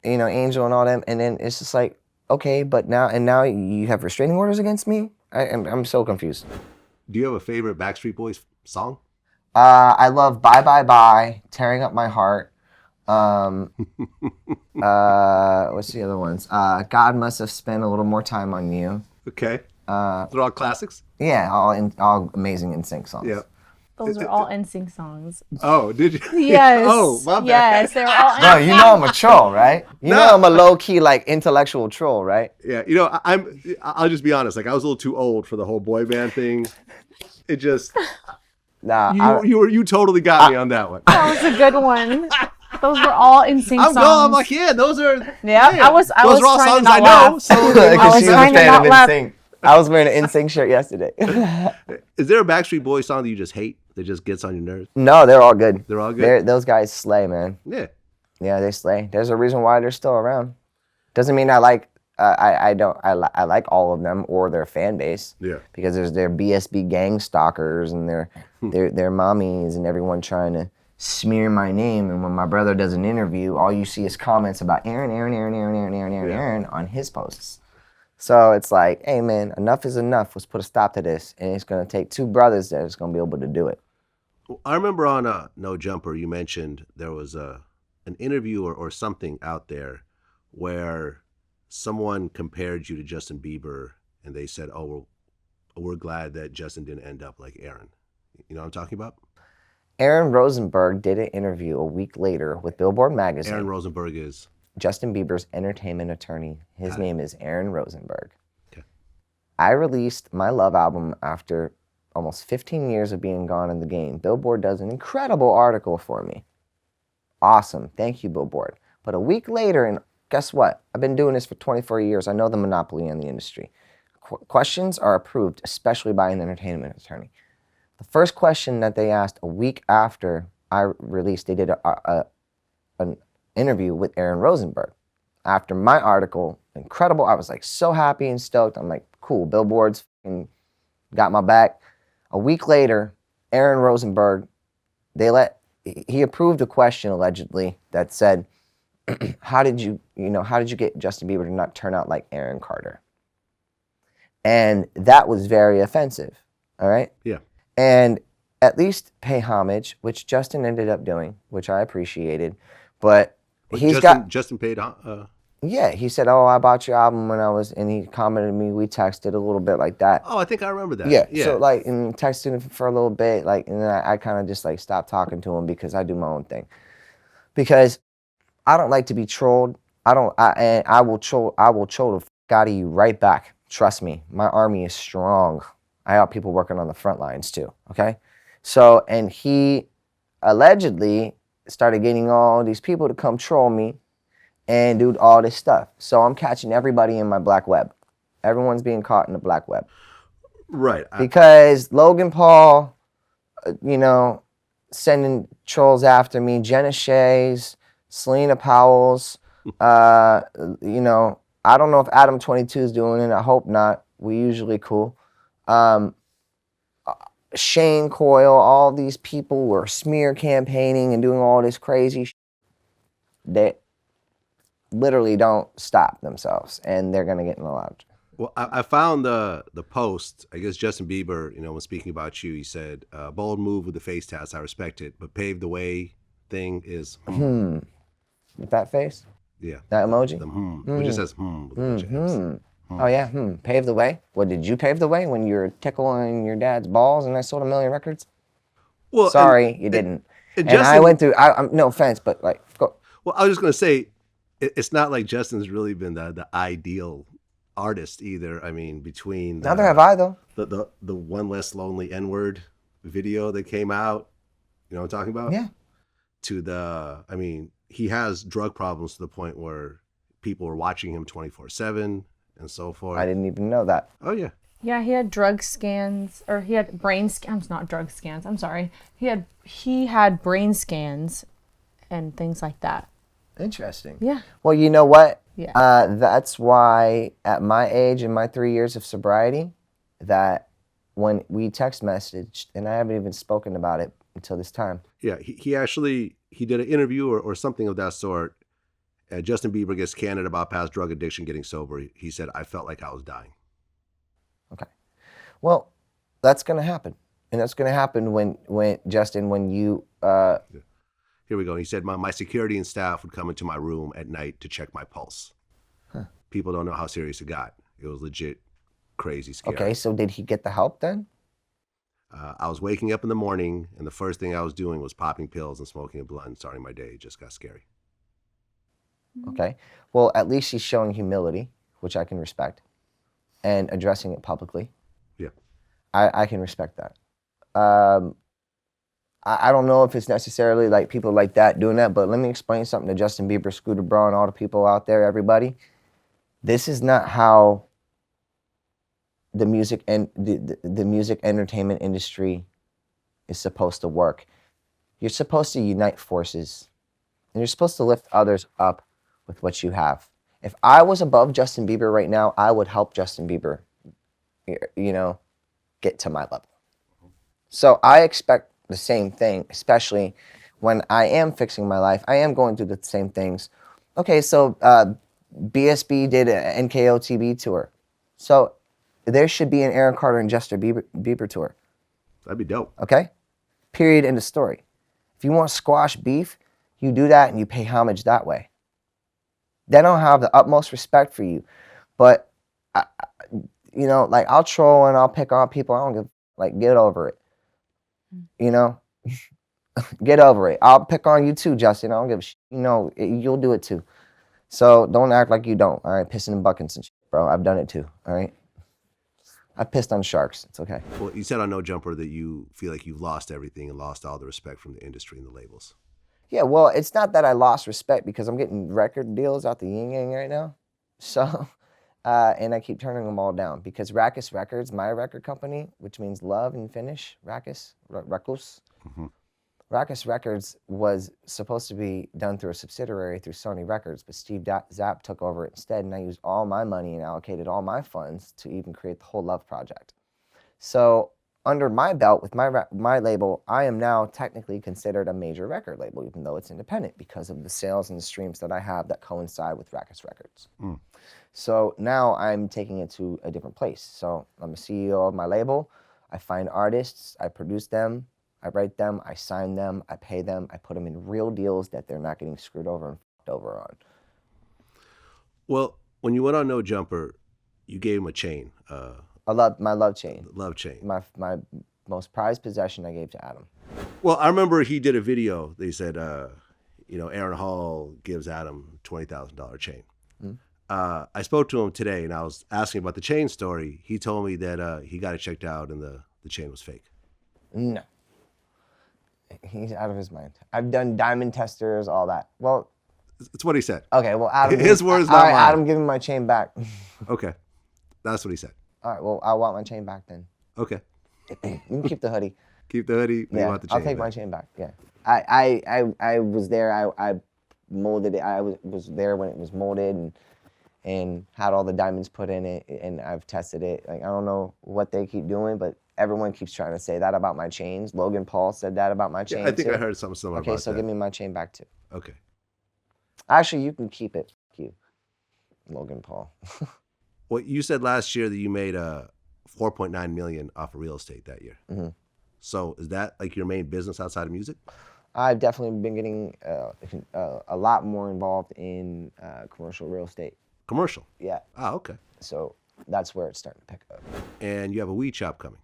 you know, Angel and all them, and then it's just like, okay, but now you have restraining orders against me? I'm so confused. Do you have a favorite Backstreet Boys song? I love Bye Bye Bye, Tearing Up My Heart. What's the other ones? God Must Have Spent a Little More Time on You. Okay. They're all classics? Yeah, all amazing NSYNC songs. Yeah. Those are all NSYNC songs. Oh, did you? Yes. Oh, my bad. Yes, they were all NSYNC. Bro, you know I'm a troll, right? You know I'm a low-key, like, intellectual troll, right? Yeah, you know, I'll just be honest. Like, I was a little too old for the whole boy band thing. It just... Nah, you totally got me on that one. That was a good one. Those were all NSYNC songs. I'm like, yeah, those are... Yeah, I was those are all trying songs to I not know. laugh. So I was trying to not laugh. NSYNC. I was wearing an NSYNC shirt yesterday. Is there a Backstreet Boys song that you just hate? That just gets on your nerves? No, they're all good. They're all good? Those guys slay, man. Yeah. Yeah, they slay. There's a reason why they're still around. Doesn't mean I like I like all of them or their fan base. Yeah. Because there's their BSB gang stalkers and their mommies and everyone trying to smear my name. And when my brother does an interview, all you see is comments about Aaron on his posts. So it's like, hey man, enough is enough. Let's put a stop to this. And it's gonna take two brothers that's gonna be able to do it. I remember on No Jumper, you mentioned there was an interview or something out there where someone compared you to Justin Bieber, and they said, "Oh, we're glad that Justin didn't end up like Aaron." You know what I'm talking about? Aaron Rosenberg did an interview a week later with Billboard magazine. Aaron Rosenberg is Justin Bieber's entertainment attorney. His name is Aaron Rosenberg. Okay. I released my Love album after almost 15 years of being gone in the game, Billboard does an incredible article for me. Awesome. Thank you, Billboard. But a week later, and guess what? I've been doing this for 24 years. I know the monopoly in the industry. Questions are approved, especially by an entertainment attorney. The first question that they asked a week after I released, they did an interview with Aaron Rosenberg. After my article, incredible. I was like so happy and stoked. I'm like, cool, Billboard's got my back. A week later, Aaron Rosenberg, he approved a question allegedly that said, how did you get Justin Bieber to not turn out like Aaron Carter? And that was very offensive, all right? Yeah. And at least pay homage, which Justin ended up doing, which I appreciated. But Justin paid. Yeah, he said, "Oh, I bought your album when I was," and he commented me. We texted a little bit like that. Oh, I think I remember that. Yeah. So like, and texted him for a little bit, like, and then I kind of just like stopped talking to him because I do my own thing. Because I don't like to be trolled. I will troll the f out of you right back. Trust me, my army is strong. I have people working on the front lines too. Okay. So, and he allegedly started getting all these people to come troll me and do all this stuff. So I'm catching everybody in my black web. Everyone's being caught in the black web. Right. Because Logan Paul, sending trolls after me, Jenna Shay's, Selena Powell's, I don't know if Adam 22 is doing it. I hope not. We usually cool. Shane Coyle, all these people were smear campaigning and doing all this crazy shit. They literally don't stop themselves, and they're going to get in a lot of trouble. Well, I found the post. I guess Justin Bieber, when speaking about you, he said, bold move with the face tats. I respect it, but paved the way thing is With that face? Yeah. That emoji? It just says with a bunch of M's. Oh, yeah. Pave the way? What, did you pave the way when you were tickling your dad's balls and I sold 1 million records? Well, sorry, you didn't. And Justin, I went through, no offense, but like, go. Well, I was just going to say, it's not like Justin's really been the ideal artist either. I mean, between Neither have I, though. The One Less Lonely N-word video that came out, you know what I'm talking about? Yeah. He has drug problems to the point where people are watching him 24/7 and so forth. I didn't even know that. Oh, yeah. Yeah, he had drug scans, or he had brain scans, not drug scans, I'm sorry. He had brain scans and things like that. Interesting. Yeah. Well, you know what? Yeah. That's why at my age and my 3 years of sobriety, that when we text messaged, and I haven't even spoken about it until this time. Yeah, he did an interview or something of that sort. Justin Bieber gets candid about past drug addiction, getting sober. He said, I felt like I was dying. Okay. Well, that's going to happen. And that's going to happen when you... Here we go. He said, my security and staff would come into my room at night to check my pulse. Huh. People don't know how serious it got. It was legit crazy scary. Okay, so did he get the help then? I was waking up in the morning, and the first thing I was doing was popping pills and smoking a blunt and starting my day. It just got scary. Okay. Well, at least he's showing humility, which I can respect, and addressing it publicly. Yeah. I can respect that. I don't know if it's necessarily like people like that doing that, but let me explain something to Justin Bieber, Scooter Braun, and all the people out there, everybody. This is not how the music and the music entertainment industry is supposed to work. You're supposed to unite forces, and you're supposed to lift others up with what you have. If I was above Justin Bieber right now, I would help Justin Bieber, get to my level. So I expect the same thing, especially when I am fixing my life. I am going through the same things. Okay, so BSB did an NKO TV tour. So there should be an Aaron Carter and Justin Bieber tour. That'd be dope. Okay? Period, end of story. If you want to squash beef, you do that and you pay homage that way. They don't have the utmost respect for you. But, I'll troll and I'll pick on people. I don't give, get over it. Get over it. I'll pick on you too, Justin. I don't give a shit. You'll do it too. So don't act like you don't. All right, pissing in buckets and shit, bro. I've done it too. All right. I pissed on sharks. It's okay. Well, you said on No Jumper that you feel like you've lost everything and lost all the respect from the industry and the labels. Yeah, well, it's not that I lost respect because I'm getting record deals out the yin yang right now. So, and I keep turning them all down because Rackus Records, my record company, which means love in Finnish, Rackus, Rackus Records was supposed to be done through a subsidiary through Sony Records, but Steve Zapp took over it instead, and I used all my money and allocated all my funds to even create the whole Love project. So under my belt with my label, I am now technically considered a major record label, even though it's independent, because of the sales and the streams that I have that coincide with Rackus Records. So now I'm taking it to a different place. So I'm the CEO of my label. I find artists, I produce them, I write them, I sign them, I pay them, I put them in real deals that they're not getting screwed over and fucked over on. Well, when you went on No Jumper, you gave him a chain. My love chain. Love chain. My most prized possession I gave to Adam. Well, I remember he did a video. They said, Aaron Hall gives Adam $20,000 chain. I spoke to him today, and I was asking about the chain story. He told me that he got it checked out, and the chain was fake. No. He's out of his mind. I've done diamond testers, all that. Well, it's what he said. Okay, well, Adam. His words, not all right, mine. Adam, give me my chain back. Okay, that's what he said. All right, well, I want my chain back then. Okay. You can keep the hoodie. Keep the hoodie. Yeah, want the chain I'll take back. my chain back. Yeah, I was there. I molded it. I was there when it was molded and had all the diamonds put in it, and I've tested it. Like, I don't know what they keep doing, but everyone keeps trying to say that about my chains. Logan Paul said that about my chain. Yeah, I think too. I heard something similar about that. Okay, so give me my chain back too. Okay. Actually, you can keep it. Fuck you, Logan Paul. Well, you said last year that you made $4.9 million off of real estate that year. So is that like your main business outside of music? I've definitely been getting a lot more involved in commercial real estate. Commercial? Yeah. Ah, okay. So that's where it's starting to pick up. And you have a weed shop coming.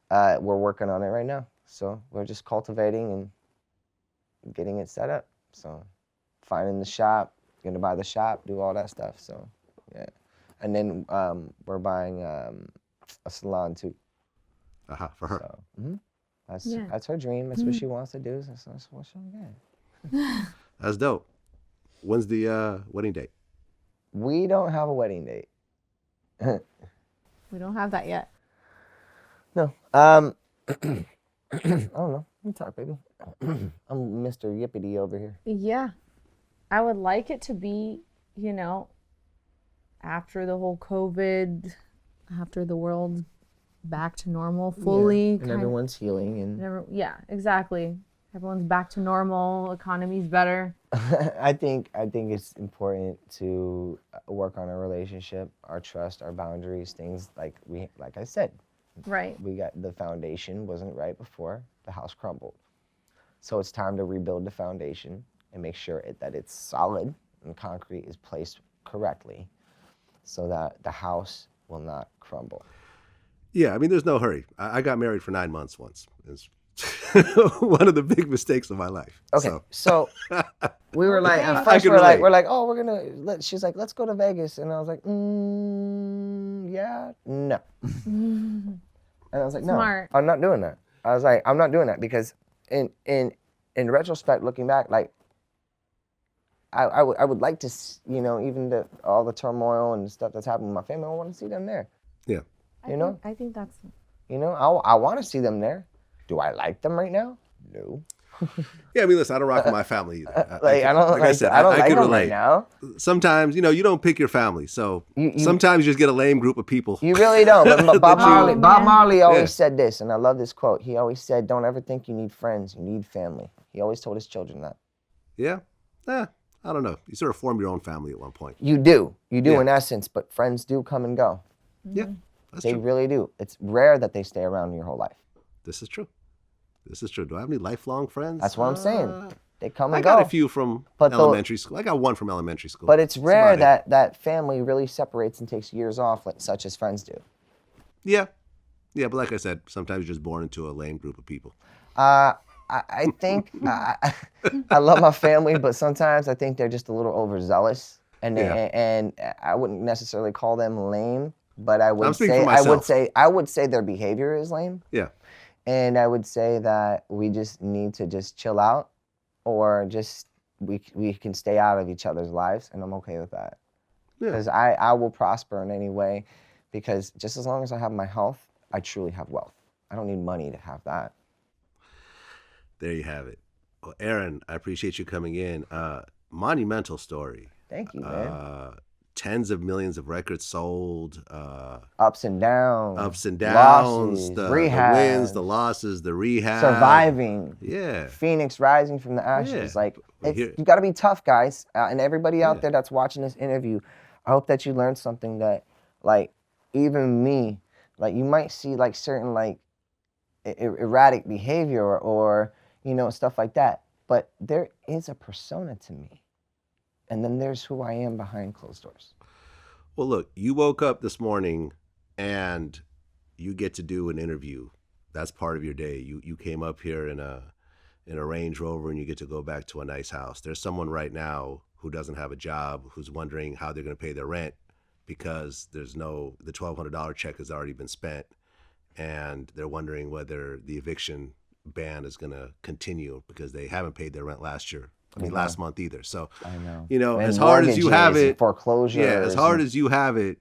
We're working on it right now. So we're just cultivating and getting it set up. So finding the shop, gonna buy the shop, do all that stuff. So yeah. And then we're buying a salon too. For her. So, that's her dream. That's what she wants to do. So that's what she'll get. That's dope. When's the wedding date? We don't have a wedding date. We don't have that yet. No. I don't know. You talk, baby. I'm Mr. Yippity over here. Yeah. I would like it to be, after the whole COVID, after the world back to normal fully. Yeah, and everyone's healing. And yeah, exactly. Everyone's back to normal. Economy's better. I think it's important to work on our relationship, our trust, our boundaries, things like I said. Right. We got the foundation wasn't right before the house crumbled. So it's time to rebuild the foundation and make sure that it's solid and concrete is placed correctly so that the house will not crumble. Yeah, I mean, there's no hurry. I got married for 9 months once. It's one of the big mistakes of my life. Okay, so we were like, at I first can we're relate. like, oh, she's like, let's go to Vegas. And I was like, yeah, no. And I was like, no, Smart. I'm not doing that. I was like, I'm not doing that because in retrospect, looking back, like, I would like to, even all the turmoil and stuff that's happened with my family, I want to see them there. Yeah. I think that's... I want to see them there. Do I like them right now? No. Yeah, I mean, listen, I don't rock with my family either. I don't like them relate. right now. Sometimes, you don't pick your family. So sometimes you just get a lame group of people. You really don't. But Bob Marley always said this, and I love this quote. He always said, don't ever think you need friends, you need family. He always told his children that. Yeah? I don't know. You sort of form your own family at one point. You do Yeah. in essence, but friends do come and go. Yeah, that's They true. really do. It's rare that they stay around your whole life. This is true. Do I have any lifelong friends? That's what I'm saying. They come and I go. got a few from elementary school. I got one from elementary school. But it's rare That's about that family really separates and takes years off, such as friends do. it. Yeah, but like I said, sometimes you're just born into a lame group of people. I think I love my family, but sometimes I think they're just a little overzealous, and I wouldn't necessarily call them lame. but I would speaking say for myself. I would say their behavior is lame. Yeah. And I would say that we just need to just chill out, or just we can stay out of each other's lives, and I'm okay with that. Yeah. Because I will prosper in any way, because just as long as I have my health, I truly have wealth. I don't need money to have that. There you have it. Well, Aaron, I appreciate you coming in. Monumental story. Thank you, man. Tens of millions of records sold. Ups and downs. Losses, the wins, rehabs, the losses, the rehab. surviving. Yeah. Phoenix rising from the ashes. Yeah. Like, you got to be tough, guys. And everybody out there that's watching this interview, I hope that you learned something that, like, even me, like, you might see, like, certain, like, erratic behavior or, you know, stuff like that. But there is a persona to me. And then there's who I am behind closed doors. Well, look, you woke up this morning and you get to do an interview. That's part of your day. You came up here in a Range Rover and you get to go back to a nice house. There's someone right now who doesn't have a job, who's wondering how they're going to pay their rent because the $1,200 check has already been spent, and they're wondering whether the eviction ban is going to continue because they haven't paid their rent last month either. So, I know. You know, and as hard as you have it, foreclosures. Yeah, as hard as you have it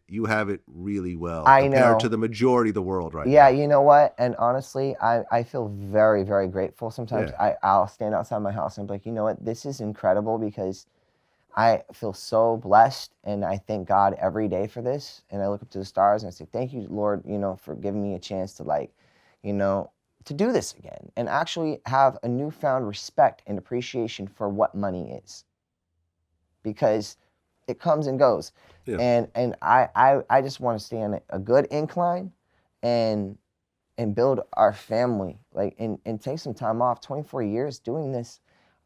really well. I compared know. to the majority of the world right now. Yeah, you know what? And honestly, I feel very, very grateful. Sometimes I'll stand outside my house and be like, you know what? This is incredible, because I feel so blessed, and I thank God every day for this. And I look up to the stars and I say, thank you, Lord, you know, for giving me a chance to, like, you know, to do this again and actually have a newfound respect and appreciation for what money is, because it comes and goes. Yeah. And I just want to stay on a good incline and build our family, like, and take some time off. 24 years doing this,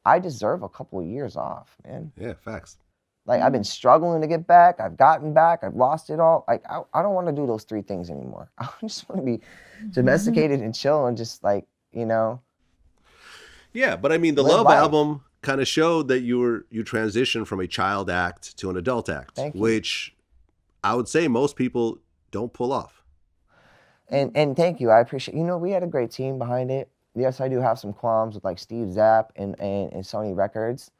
I deserve a couple of years off, man. Yeah, facts. Like, I've been struggling to get back. I've gotten back. I've lost it all. Like, I don't want to do those three things anymore. I just want to be domesticated and chill and just, like, you know. Yeah, but I mean, the Love album kind of showed that you transitioned from a child act to an adult act, which I would say most people don't pull off. And thank you. I appreciate, you know, we had a great team behind it. Yes, I do have some qualms with, like, Steve Zapp and Sony Records,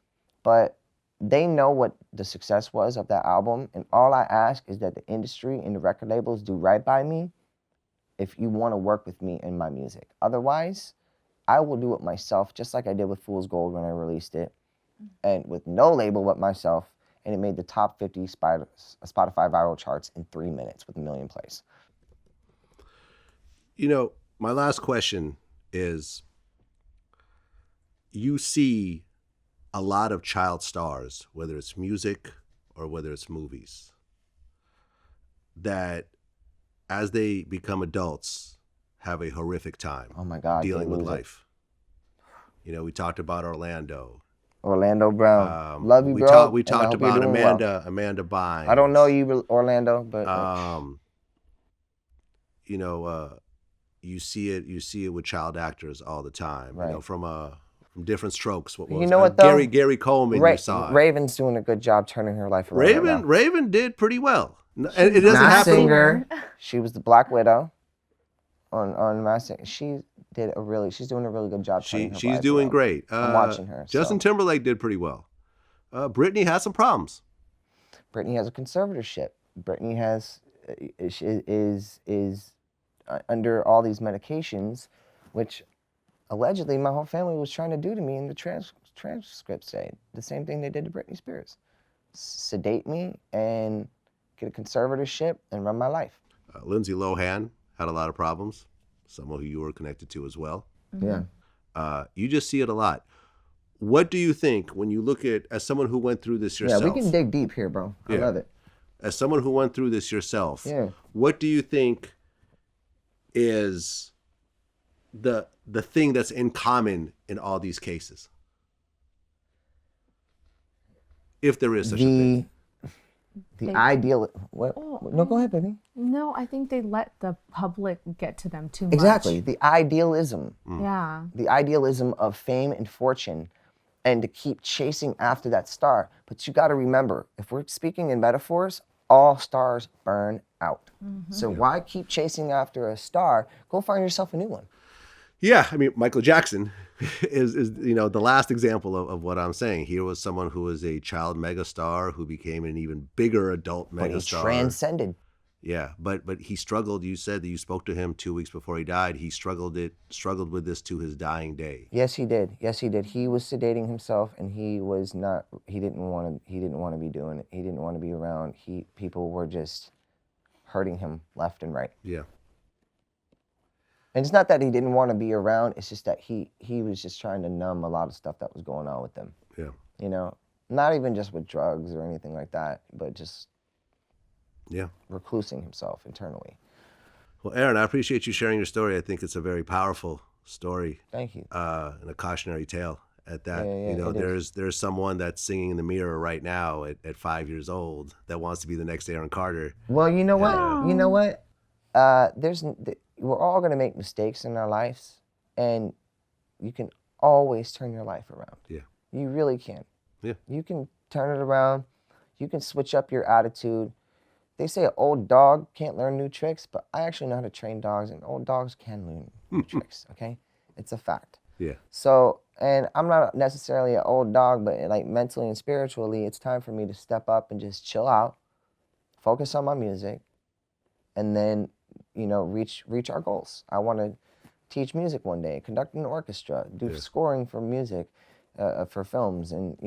but they know what the success was of that album, and all I ask is that the industry and the record labels do right by me if you want to work with me in my music. Otherwise, I will do it myself, just like I did with Fool's Gold when I released it, and with no label but myself, and it made the top 50 Spotify viral charts in 3 minutes with 1 million plays. You know, my last question is, you see a lot of child stars, whether it's music or whether it's movies, that as they become adults have a horrific time dealing with life. You know, we talked about Orlando Brown. Love you, bro. We talked about Amanda Bynes. I don't know you, Orlando, but you know, you see it with child actors all the time. Right. You know, from different strokes. What was you know what though? Gary Coleman, you saw. Raven's doing a good job turning her life around. Raven did pretty well. It doesn't Masked happen. Singer. She was the Black Widow on Masked Singer. She's doing a really good job. She's doing great. I'm watching her. Justin Timberlake did pretty well. Britney has some problems. Britney has a conservatorship. Britney is under all these medications, which allegedly my whole family was trying to do to me, in the transcripts say the same thing they did to Britney Spears. Sedate me and get a conservatorship and run my life. Lindsay Lohan had a lot of problems, someone who you were connected to as well. Yeah. You just see it a lot. What do you think when you look at, as someone who went through this yourself? Yeah, we can dig deep here, bro. I love it. As someone who went through this yourself, what do you think is the thing that's in common in all these cases, if there is such a thing? The ideal. What? No, go ahead, baby. No, I think they let the public get to them too much. Exactly. The idealism. Yeah. The idealism of fame and fortune, and to keep chasing after that star. But you got to remember, if we're speaking in metaphors, all stars burn out. Mm-hmm. So why keep chasing after a star? Go find yourself a new one. Yeah, I mean, Michael Jackson is the last example of what I'm saying. Here was someone who was a child megastar who became an even bigger adult But he megastar. transcended. Yeah, but he struggled. You said that you spoke to him 2 weeks before he died. He struggled with this to his dying day. Yes, he did. Yes, he did. He was sedating himself, and he was not. He didn't want to be doing it. He didn't want to be around. People were just hurting him left and right. Yeah. And it's not that he didn't want to be around. It's just that he was just trying to numb a lot of stuff that was going on with him. Yeah. You know, not even just with drugs or anything like that, but just reclusing himself internally. Well, Aaron, I appreciate you sharing your story. I think it's a very powerful story. Thank you. And a cautionary tale at that. Yeah, there's someone that's singing in the mirror right now at 5 years old that wants to be the next Aaron Carter. Well, you know what? You know what? We're all going to make mistakes in our lives, and you can always turn your life around. Yeah. You really can. Yeah. You can turn it around. You can switch up your attitude. They say an old dog can't learn new tricks, but I actually know how to train dogs, and old dogs can learn new tricks, okay? It's a fact. Yeah. So, and I'm not necessarily an old dog, but like mentally and spiritually, it's time for me to step up and just chill out, focus on my music, and then, reach our goals. I want to teach music one day, conduct an orchestra, do scoring for music, for films, and,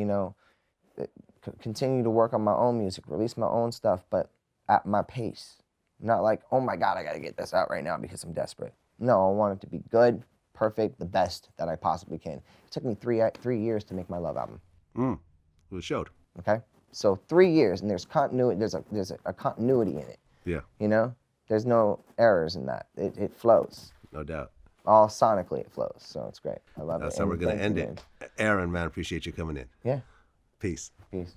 continue to work on my own music, release my own stuff, but at my pace. Not like, oh my God, I got to get this out right now because I'm desperate. No, I want it to be good, perfect, the best that I possibly can. It took me three years to make my Love album. It showed. Okay? So 3 years, and there's continuity. There's a continuity in it. Yeah. There's no errors in that. It flows. No doubt. All sonically it flows. So it's great. I love it. That's how we're going to end it. Aaron, man, appreciate you coming in. Yeah. Peace. Peace.